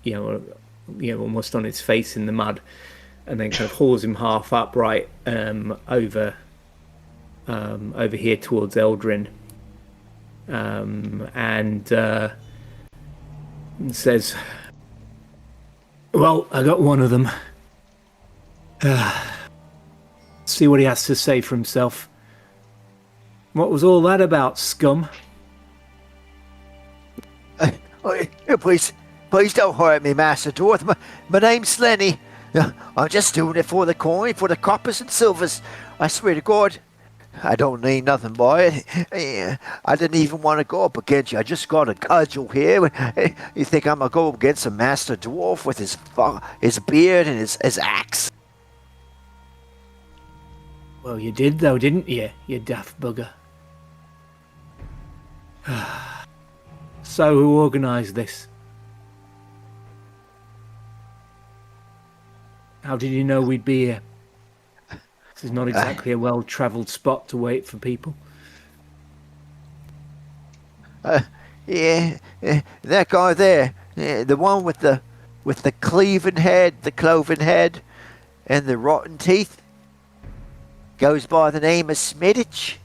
Speaker 4: almost on his face in the mud, and then kind of hauls him half upright, over here towards Eldrin, and says, "Well, I got one of them. See what he has to say for himself. What was all that about, scum?"
Speaker 5: Please don't hurt me, Master Dwarf. My name's Slenny. I'm just doing it for the coin, for the coppers and silvers. I swear to God, I don't need nothing by it. I didn't even want to go up against you. I just got a cudgel here. You think I'm going to go up against a Master Dwarf with his beard and his axe?
Speaker 4: Well, you did, though, didn't you, you daft bugger? So, who organised this? How did you know we'd be here? This is not exactly a well-travelled spot to wait for people.
Speaker 5: Yeah, that guy there, the one with the cloven head, and the rotten teeth, goes by the name of Smittich.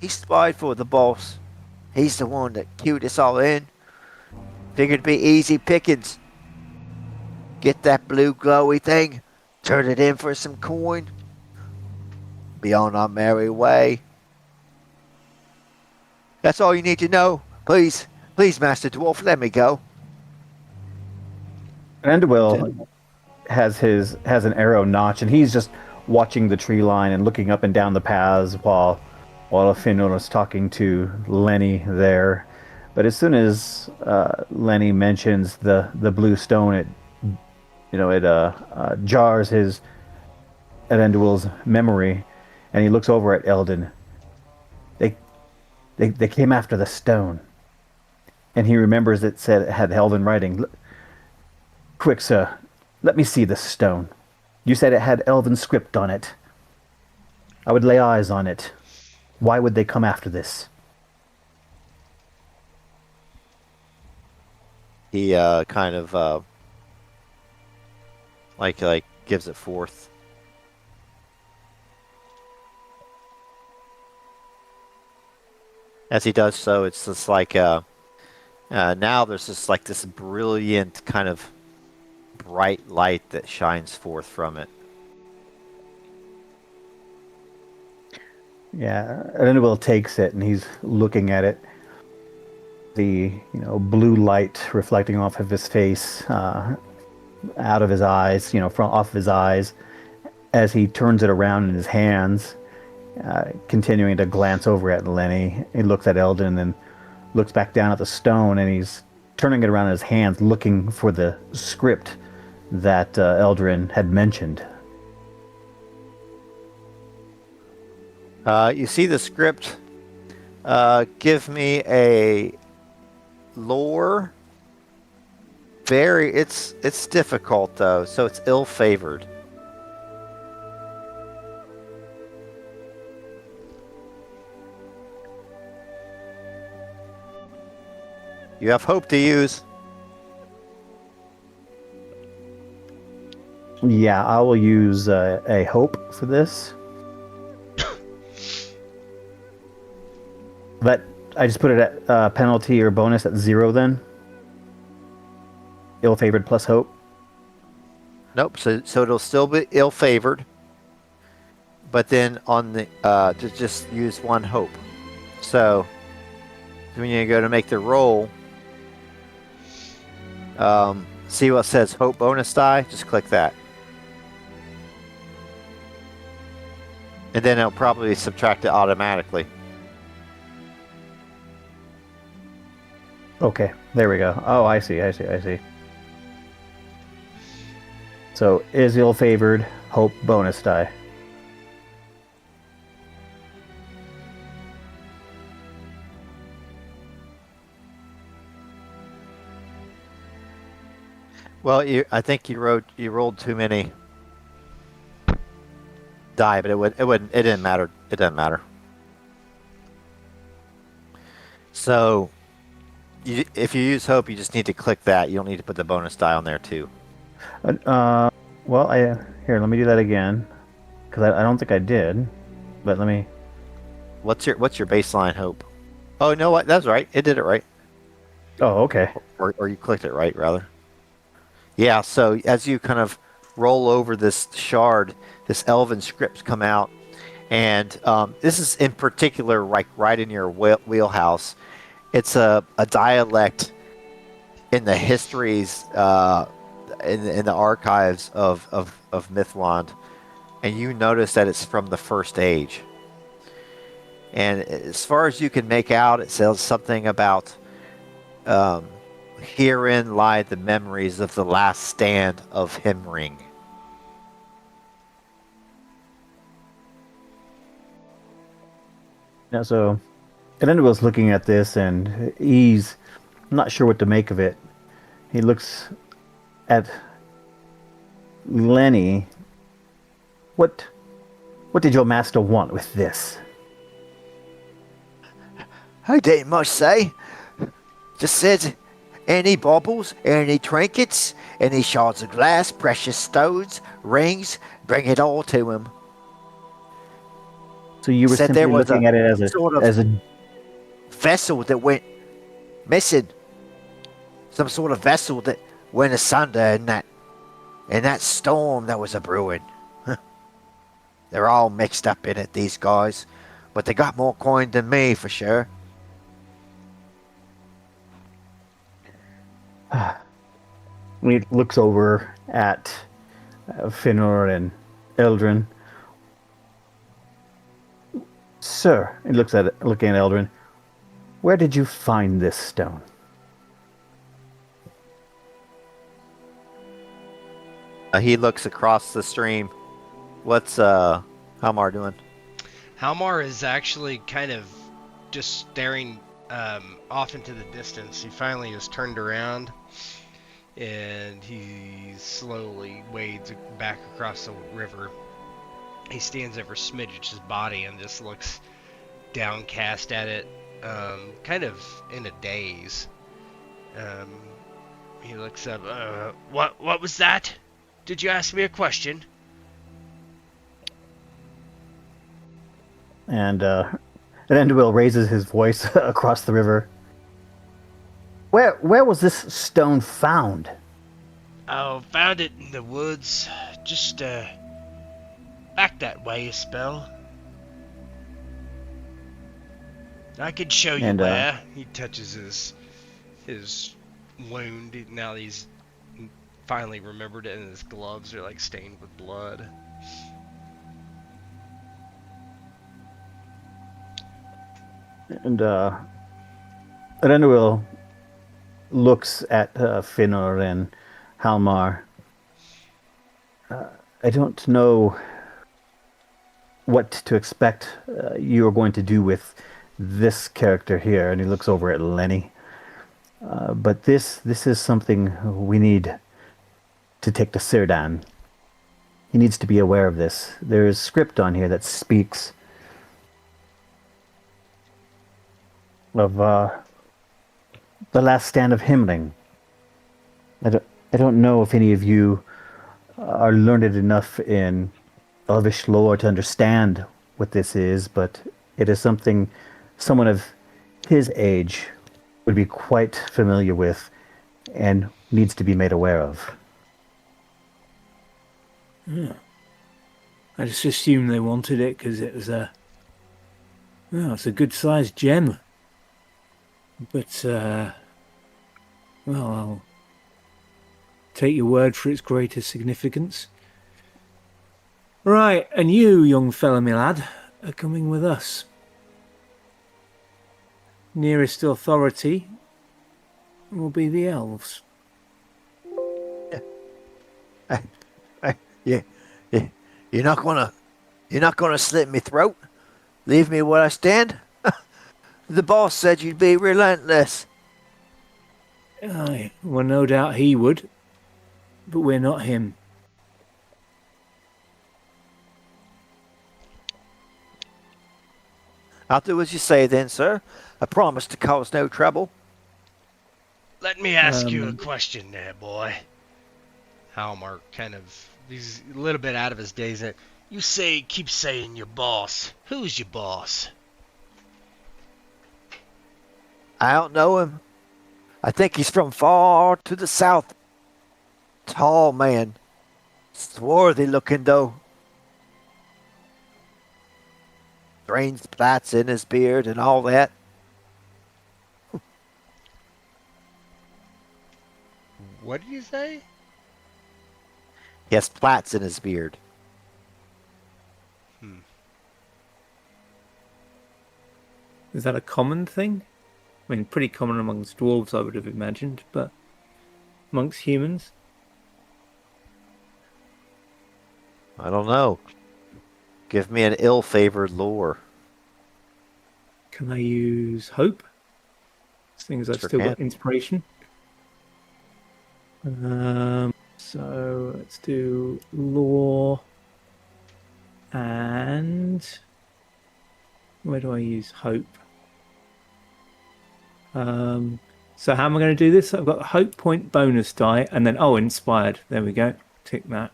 Speaker 5: He spied for the boss. He's the one that cued us all in. Figured it'd be easy pickings. Get that blue glowy thing, turn it in for some coin, be on our merry way. That's all you need to know. Please, Master Dwarf, let me go.
Speaker 3: Andwell has an arrow notch, and he's just watching the tree line and looking up and down the paths while Finor is talking to Lenny there. But as soon as Lenny mentions the blue stone, it jars at Andwell's memory, and he looks over at Eldon. They came after the stone, and he remembers it had Elven writing. Quick, sir, let me see the stone. You said it had Elven script on it. I would lay eyes on it. Why would they come after this?
Speaker 1: He kind of like gives it forth. As he does so, it's just like now there's just like this brilliant kind of bright light that shines forth from it.
Speaker 3: Yeah, Andwell takes it and he's looking at it. The blue light reflecting off of his face, out of his eyes, from off of his eyes, as he turns it around in his hands, continuing to glance over at Lenny. He looks at Eldon and then looks back down at the stone, and he's turning it around in his hands, looking for the script that Eldrin had mentioned.
Speaker 1: You see the script. Give me a lore. It's difficult though, so it's ill-favored. You have hope to use.
Speaker 3: Yeah, I will use a hope for this. But I just put it at penalty or bonus at 0 then? Ill-favored plus hope?
Speaker 1: Nope, so it'll still be ill-favored. But then on the to just use one hope. So when you go to make the roll, see what says hope bonus die? Just click that. And then it'll probably subtract it automatically.
Speaker 3: Okay, there we go. Oh, I see. So, is ill-favored, hope, bonus die.
Speaker 1: Well, I think you rolled too many die, but it didn't matter. It doesn't matter. So, if you use hope, you just need to click that. You don't need to put the bonus die on there too.
Speaker 3: Well, here. Let me do that again, because I don't think I did. But let me.
Speaker 1: What's your baseline hope? Oh, no, what? That's right. It did it right.
Speaker 3: Oh, okay.
Speaker 1: Or you clicked it right, rather. Yeah, so as you kind of roll over this shard, this elven scripts come out. And this is in particular right in your wheelhouse. It's a dialect in the histories, in the archives of Mithlond. And you notice that it's from the First Age. And as far as you can make out, it says something about herein lie the memories of the last stand of Himring.
Speaker 3: Now, so Elendil's looking at this, and he's not sure what to make of it. He looks at Lenny. What did your master want with this?
Speaker 5: I didn't much say. Just said, any baubles, any trinkets, any shards of glass, precious stones, rings, bring it all to him.
Speaker 3: So you were
Speaker 5: Said
Speaker 3: simply
Speaker 5: there was
Speaker 3: looking at it as a
Speaker 5: vessel that went missing. Some sort of vessel that went asunder in that storm that was a brewing. They're all mixed up in it, these guys. But they got more coin than me, for sure.
Speaker 3: When he looks over at Finor and Eldrin. Sir, he looking at Eldrin. Where did you find this stone?
Speaker 1: He looks across the stream. What's Halmar doing?
Speaker 2: Halmar is actually kind of just staring off into the distance. He finally is turned around, and he slowly wades back across the river. He stands over Smidge's body and just looks downcast at it, kind of in a daze. He looks up. What was that? Did you ask me a question?
Speaker 3: And Elendil raises his voice across the river. Where was this stone found?
Speaker 2: Oh, found it in the woods. Just back that way a spell. I can show you where. He touches his wound. Now he's finally remembered it, and his gloves are like stained with blood.
Speaker 3: And Elendil looks at Finor and Halmar. I don't know what to expect you are going to do with this character here. And he looks over at Lenny. But this is something we need to take to Sirdan. He needs to be aware of this. There is script on here that speaks of the last stand of Himring. I don't know if any of you are learned enough in elvish lore to understand what this is, but it is something someone of his age would be quite familiar with and needs to be made aware of.
Speaker 4: Yeah. I just assumed they wanted it because it was it's a good-sized gem. But, I'll take your word for its greater significance. Right, and you, young fella, my lad, are coming with us. Nearest authority will be the elves.
Speaker 5: You're not gonna slit me throat? Leave me where I stand? The boss said you'd be relentless.
Speaker 4: Aye, well, no doubt he would. but we're not him.
Speaker 5: I'll do as you say then, sir. I promise to cause no trouble.
Speaker 2: Let me ask you a question there, boy. Halmar he's a little bit out of his days. You keep saying your boss. Who's your boss?
Speaker 5: I don't know him. I think he's from far to the south. Tall man. Swarthy looking, though. Strange plaits in his beard and all that.
Speaker 2: What did you say?
Speaker 5: He has plaits in his beard.
Speaker 4: Is that a common thing? I mean, pretty common amongst dwarves, I would have imagined, but amongst humans?
Speaker 1: I don't know. Give me an ill-favored lore.
Speaker 4: Can I use hope? Seeing as I've
Speaker 1: Sure
Speaker 4: still
Speaker 1: can.
Speaker 4: got inspiration. So let's do lore. And where do I use hope? So how am I going to do this? I've got the hope point bonus die, and then inspired. There we go. Tick that.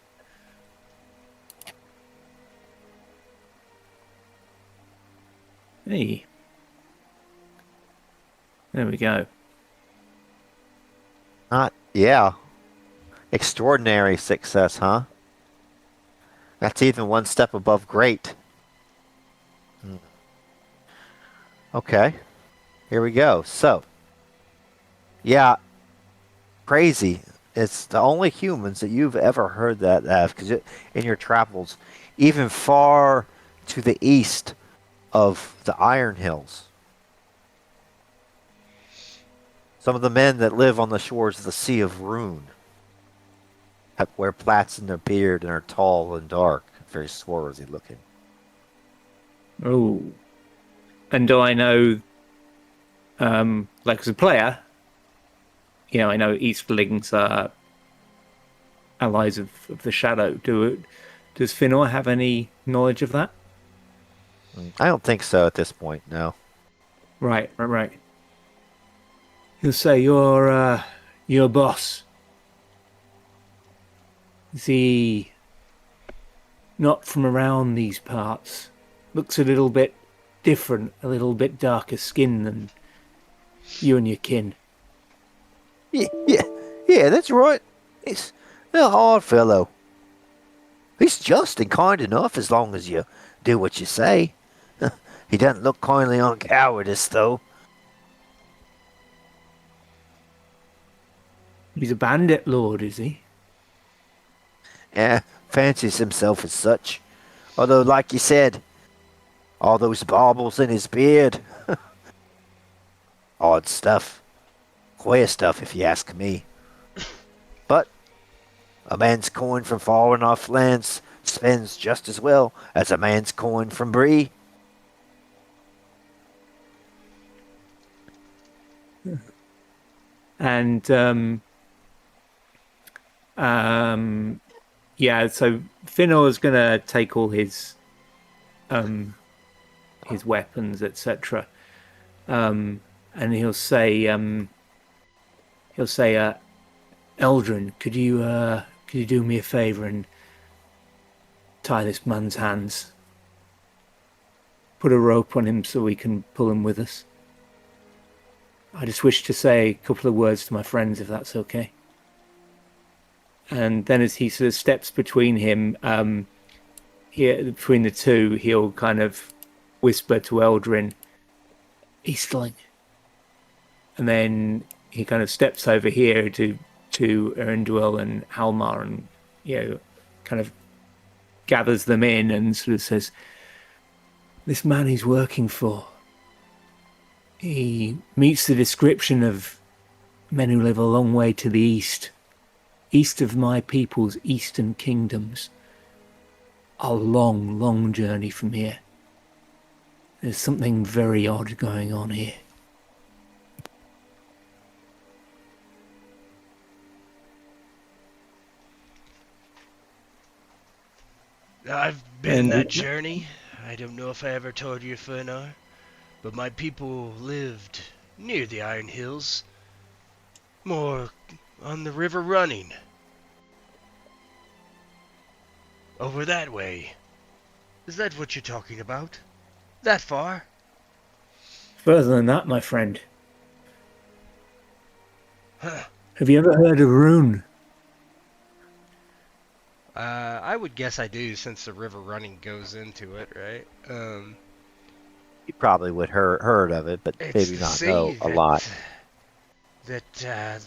Speaker 4: Hey. There we go.
Speaker 1: Yeah. Extraordinary success, huh? That's even one step above great. Okay. Here we go. So, yeah, crazy. It's the only humans that you've ever heard that have, because in your travels, even far to the east of the Iron Hills. Some of the men that live on the shores of the Sea of Rune wear plaits in their beard and are tall and dark, very swarthy looking.
Speaker 4: Oh. And do I know, like as a player, I know Eastlings are allies of the Shadow. Does Finor have any knowledge of that?
Speaker 1: I don't think so at this point, no.
Speaker 4: Right. He'll say, your boss. Is he not from around these parts? Looks a little bit different, a little bit darker skin than you and your kin.
Speaker 5: Yeah, that's right. He's a hard fellow. He's just and kind enough as long as you do what you say. He doesn't look kindly on cowardice, though.
Speaker 4: He's a bandit lord, is he?
Speaker 5: Yeah, fancies himself as such. Although, like you said, all those baubles in his beard. Odd stuff. Queer stuff, if you ask me. But a man's coin from far enough lands spends just as well as a man's coin from Bree.
Speaker 4: And so Finor's gonna take all his weapons, etc. And he'll say, Eldrin, could you do me a favor and tie this man's hands? Put a rope on him so we can pull him with us. I just wish to say a couple of words to my friends, if that's okay. And then as he sort of steps between him, between the two, he'll kind of whisper to Eldrin, Eastling. And then he kind of steps over here to Erendil and Halmar and, kind of gathers them in and sort of says, this man he's working for, he meets the description of men who live a long way to the east of my people's eastern kingdoms. A long, long journey from here. There's something very odd going on here.
Speaker 2: I've been
Speaker 4: And-
Speaker 2: that journey. I don't know if I ever told you, Fernar, but my people lived near the Iron Hills. More on the River Running. Over that way. Is that what you're talking about? That far?
Speaker 4: Further than that, my friend.
Speaker 2: Huh.
Speaker 4: Have you ever heard of Rune?
Speaker 2: I would guess I do, since the River Running goes into it, right?
Speaker 1: You probably would heard of it, but
Speaker 2: It's
Speaker 1: maybe
Speaker 2: the
Speaker 1: not
Speaker 2: sea
Speaker 1: know a lot.
Speaker 2: that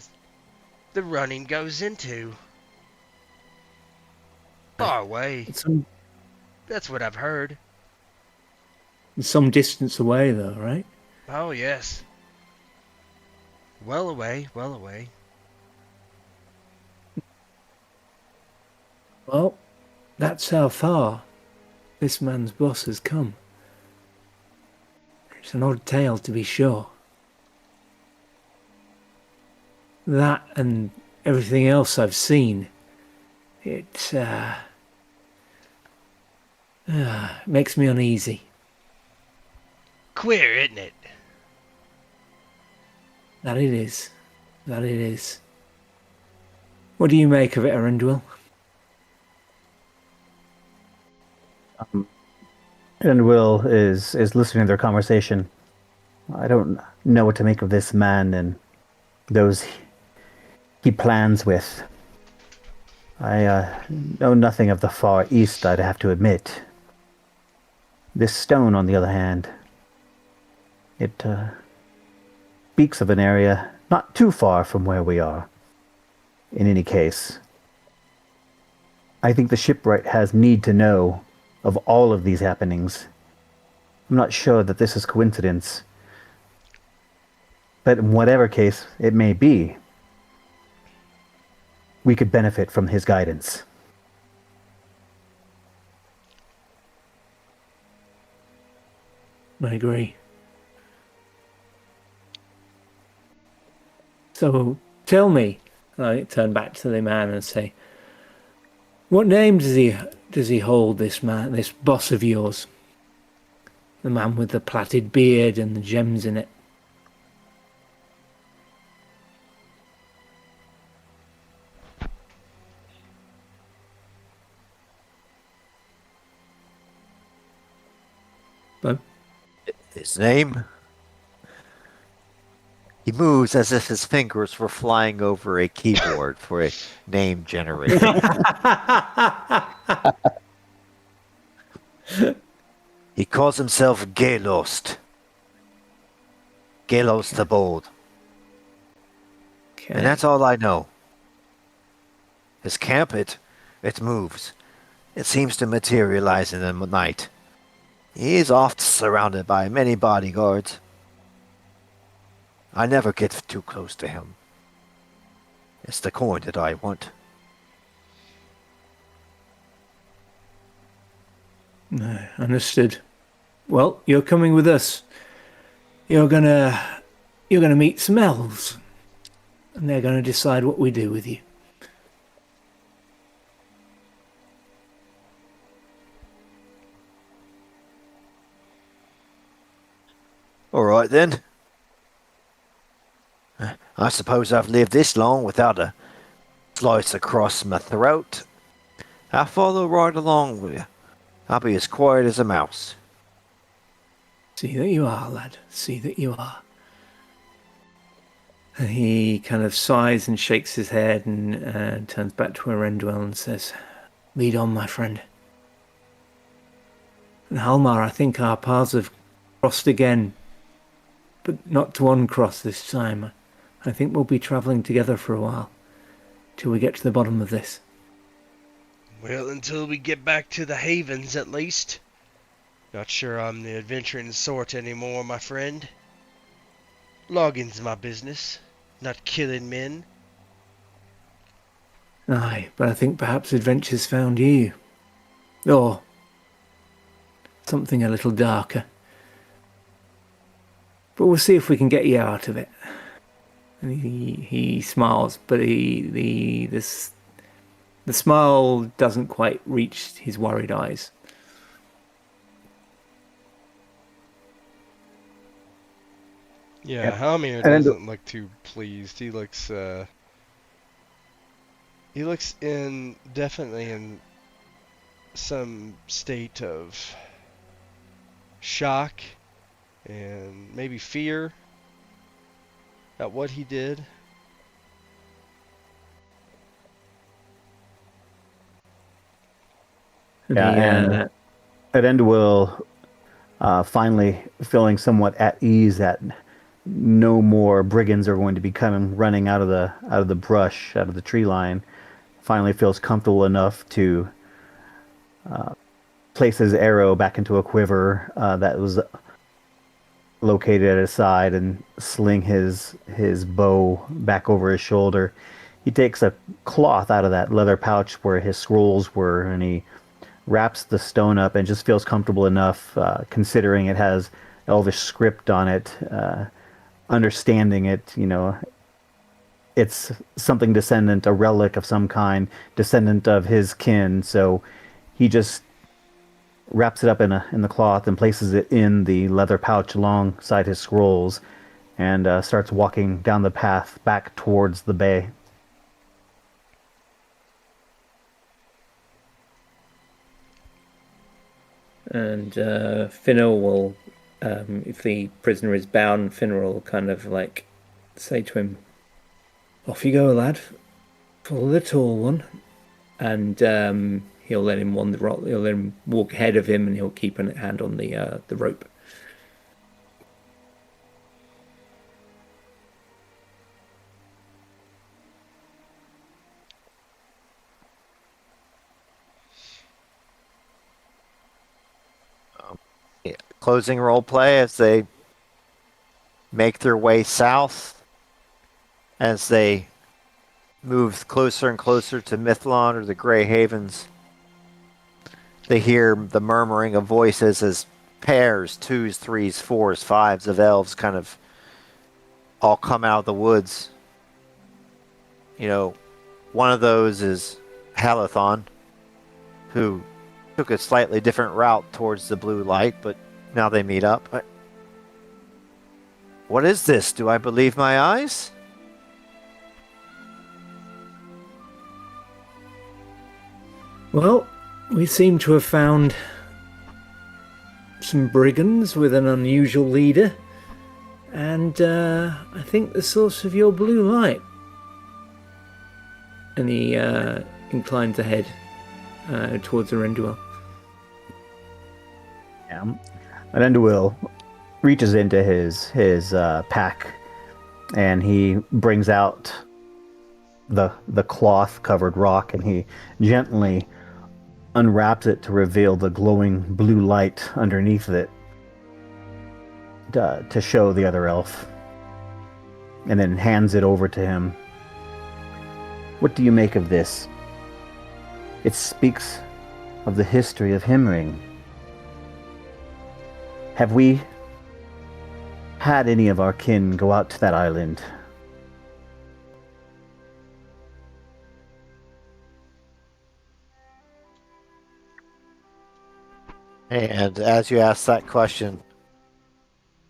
Speaker 2: the running goes into. Far away.
Speaker 4: It's
Speaker 2: That's what I've heard.
Speaker 4: some distance away, though, right?
Speaker 2: Oh, yes. Well away, well away.
Speaker 4: Well, that's how far this man's boss has come. It's an odd tale, to be sure. That and everything else I've seen, it makes me uneasy.
Speaker 2: Queer, isn't it?
Speaker 4: That it is. That it is. What do you make of it, Arundel?
Speaker 3: And Will is listening to their conversation. I don't know what to make of this man and those he plans with. I know nothing of the Far East, I'd have to admit. This stone, on the other hand, it speaks of an area not too far from where we are. In any case, I think the shipwright has need to know of all of these happenings. I'm not sure that this is coincidence, but in whatever case it may be, we could benefit from his guidance.
Speaker 4: I agree. So, tell me, I turn back to the man and say, what name does he hold, this man, this boss of yours? The man with the plaited beard and the gems in it. But
Speaker 1: His name? He moves as if his fingers were flying over a keyboard for a name generator. He calls himself Gaelost. Gaelost the Bold.
Speaker 4: okay.
Speaker 1: And that's all I know. His camp, it moves. It seems to materialize in the night. He is oft surrounded by many bodyguards. I never get too close to him. It's the coin that I want.
Speaker 4: No, understood. Well, you're coming with us. You're gonna meet some elves, and they're gonna decide what we do with you.
Speaker 1: All right then. I suppose I've lived this long without a slice across my throat. I'll follow right along with you. I'll be as quiet as a mouse.
Speaker 4: See that you are, lad. See that you are. And he kind of sighs and shakes his head and turns back to Arundel and says, lead on, my friend. And Halmar, I think our paths have crossed again, but not to uncross this time. I think we'll be travelling together for a while, till we get to the bottom of this.
Speaker 2: Well, until we get back to the havens, at least. Not sure I'm the adventuring sort anymore, my friend. Logging's my business, not killing men.
Speaker 4: Aye, but I think perhaps adventure's found you. Or something a little darker. But we'll see if we can get you out of it. And he smiles, but The smile doesn't quite reach his worried eyes.
Speaker 2: Yeah,
Speaker 3: Yep.
Speaker 2: Halmir
Speaker 3: And then
Speaker 2: doesn't look too pleased. He looks definitely in some state of shock and maybe fear at what he did.
Speaker 3: Yeah, and Endwell, finally feeling somewhat at ease that no more brigands are going to be coming running out of the brush, out of the tree line, finally feels comfortable enough to place his arrow back into a quiver that was located at his side and sling his bow back over his shoulder. He takes a cloth out of that leather pouch where his scrolls were, and he wraps the stone up and just feels comfortable enough, considering it has elvish script on it, understanding it, it's something descendant, a relic of some kind, descendant of his kin. So he just wraps it up in the cloth and places it in the leather pouch alongside his scrolls, and starts walking down the path back towards the bay.
Speaker 4: And Finner will, if the prisoner is bound, Finner will kind of like say to him, "Off you go, lad. Follow the tall one." And he'll let him wander. He'll let him walk ahead of him, and he'll keep a hand on the rope.
Speaker 1: Closing role play as they make their way south, as they move closer and closer to Mithlond or the Grey Havens. They hear the murmuring of voices as pairs, twos, threes, fours, fives of elves kind of all come out of the woods. One of those is Halathon, who took a slightly different route towards the blue light, but now they meet up. What is this? Do I believe my eyes?
Speaker 4: Well, we seem to have found some brigands with an unusual leader, and I think the source of your blue light. And he inclines ahead towards Arenduel.
Speaker 3: Yeah. And Enduil reaches into his pack, and he brings out the cloth covered rock, and he gently unwraps it to reveal the glowing blue light underneath it, to show the other elf, and then hands it over to him. What do you make of this? It speaks of the history of Himring. Have we had any of our kin go out to that island?
Speaker 1: And as you ask that question,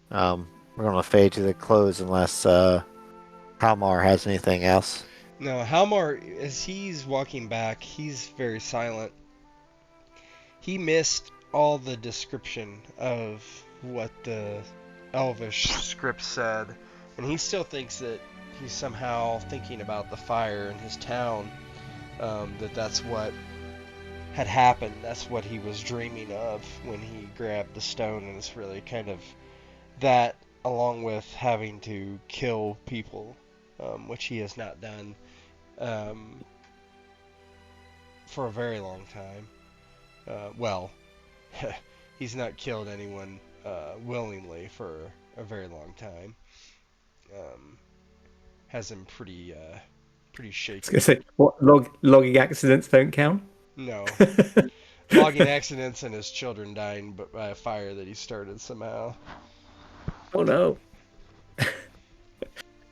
Speaker 1: we're going to fade to the close unless Halmar has anything else.
Speaker 2: No, Halmar, as he's walking back, he's very silent. He missed all the description of what the elvish script said, and he still thinks that he's somehow thinking about the fire in his town, that's what had happened. That's what he was dreaming of when he grabbed the stone, and it's really kind of that, along with having to kill people, which he has not done for a very long time. He's not killed anyone willingly for a very long time. Has him pretty shaky.
Speaker 4: I was going to say, what, logging accidents don't count?
Speaker 2: No. Logging accidents and his children dying by a fire that he started somehow.
Speaker 4: Oh no.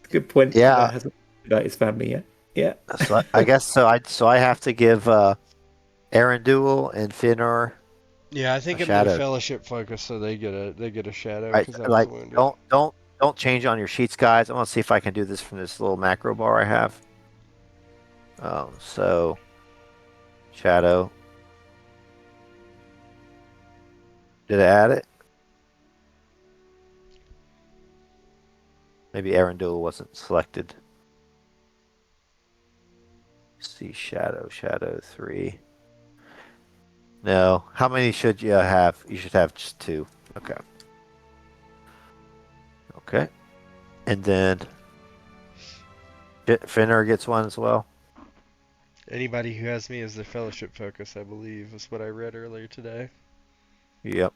Speaker 4: Good point.
Speaker 1: Yeah.
Speaker 4: Hasn't about his family yet. Yeah.
Speaker 1: So I guess so. I have to give Arundel and Finnar.
Speaker 2: Yeah, I think
Speaker 1: A
Speaker 2: I'm in a
Speaker 1: shadow.
Speaker 2: fellowship focus, so they get a shadow
Speaker 1: Right,
Speaker 2: because I was
Speaker 1: like
Speaker 2: wounded.
Speaker 1: don't change on your sheets, guys. I want to see if I can do this from this little macro bar I have. So shadow. Did I add it? Maybe Arundel wasn't selected. See shadow 3. No. How many should you have? You should have just 2. Okay. Okay. And then Finner gets one as well.
Speaker 2: Anybody who has me as their fellowship focus, I believe, is what I read earlier today.
Speaker 1: Yep.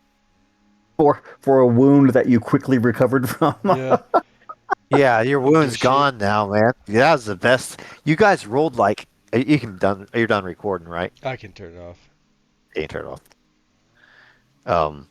Speaker 3: For a wound that you quickly recovered from.
Speaker 2: Yeah.
Speaker 1: Yeah, your
Speaker 2: Don't give
Speaker 1: wound's
Speaker 2: a shit.
Speaker 1: gone now, man. That was the best. You guys rolled like you can done. You're done recording, right?
Speaker 2: I can turn it off.
Speaker 1: You can turn it off.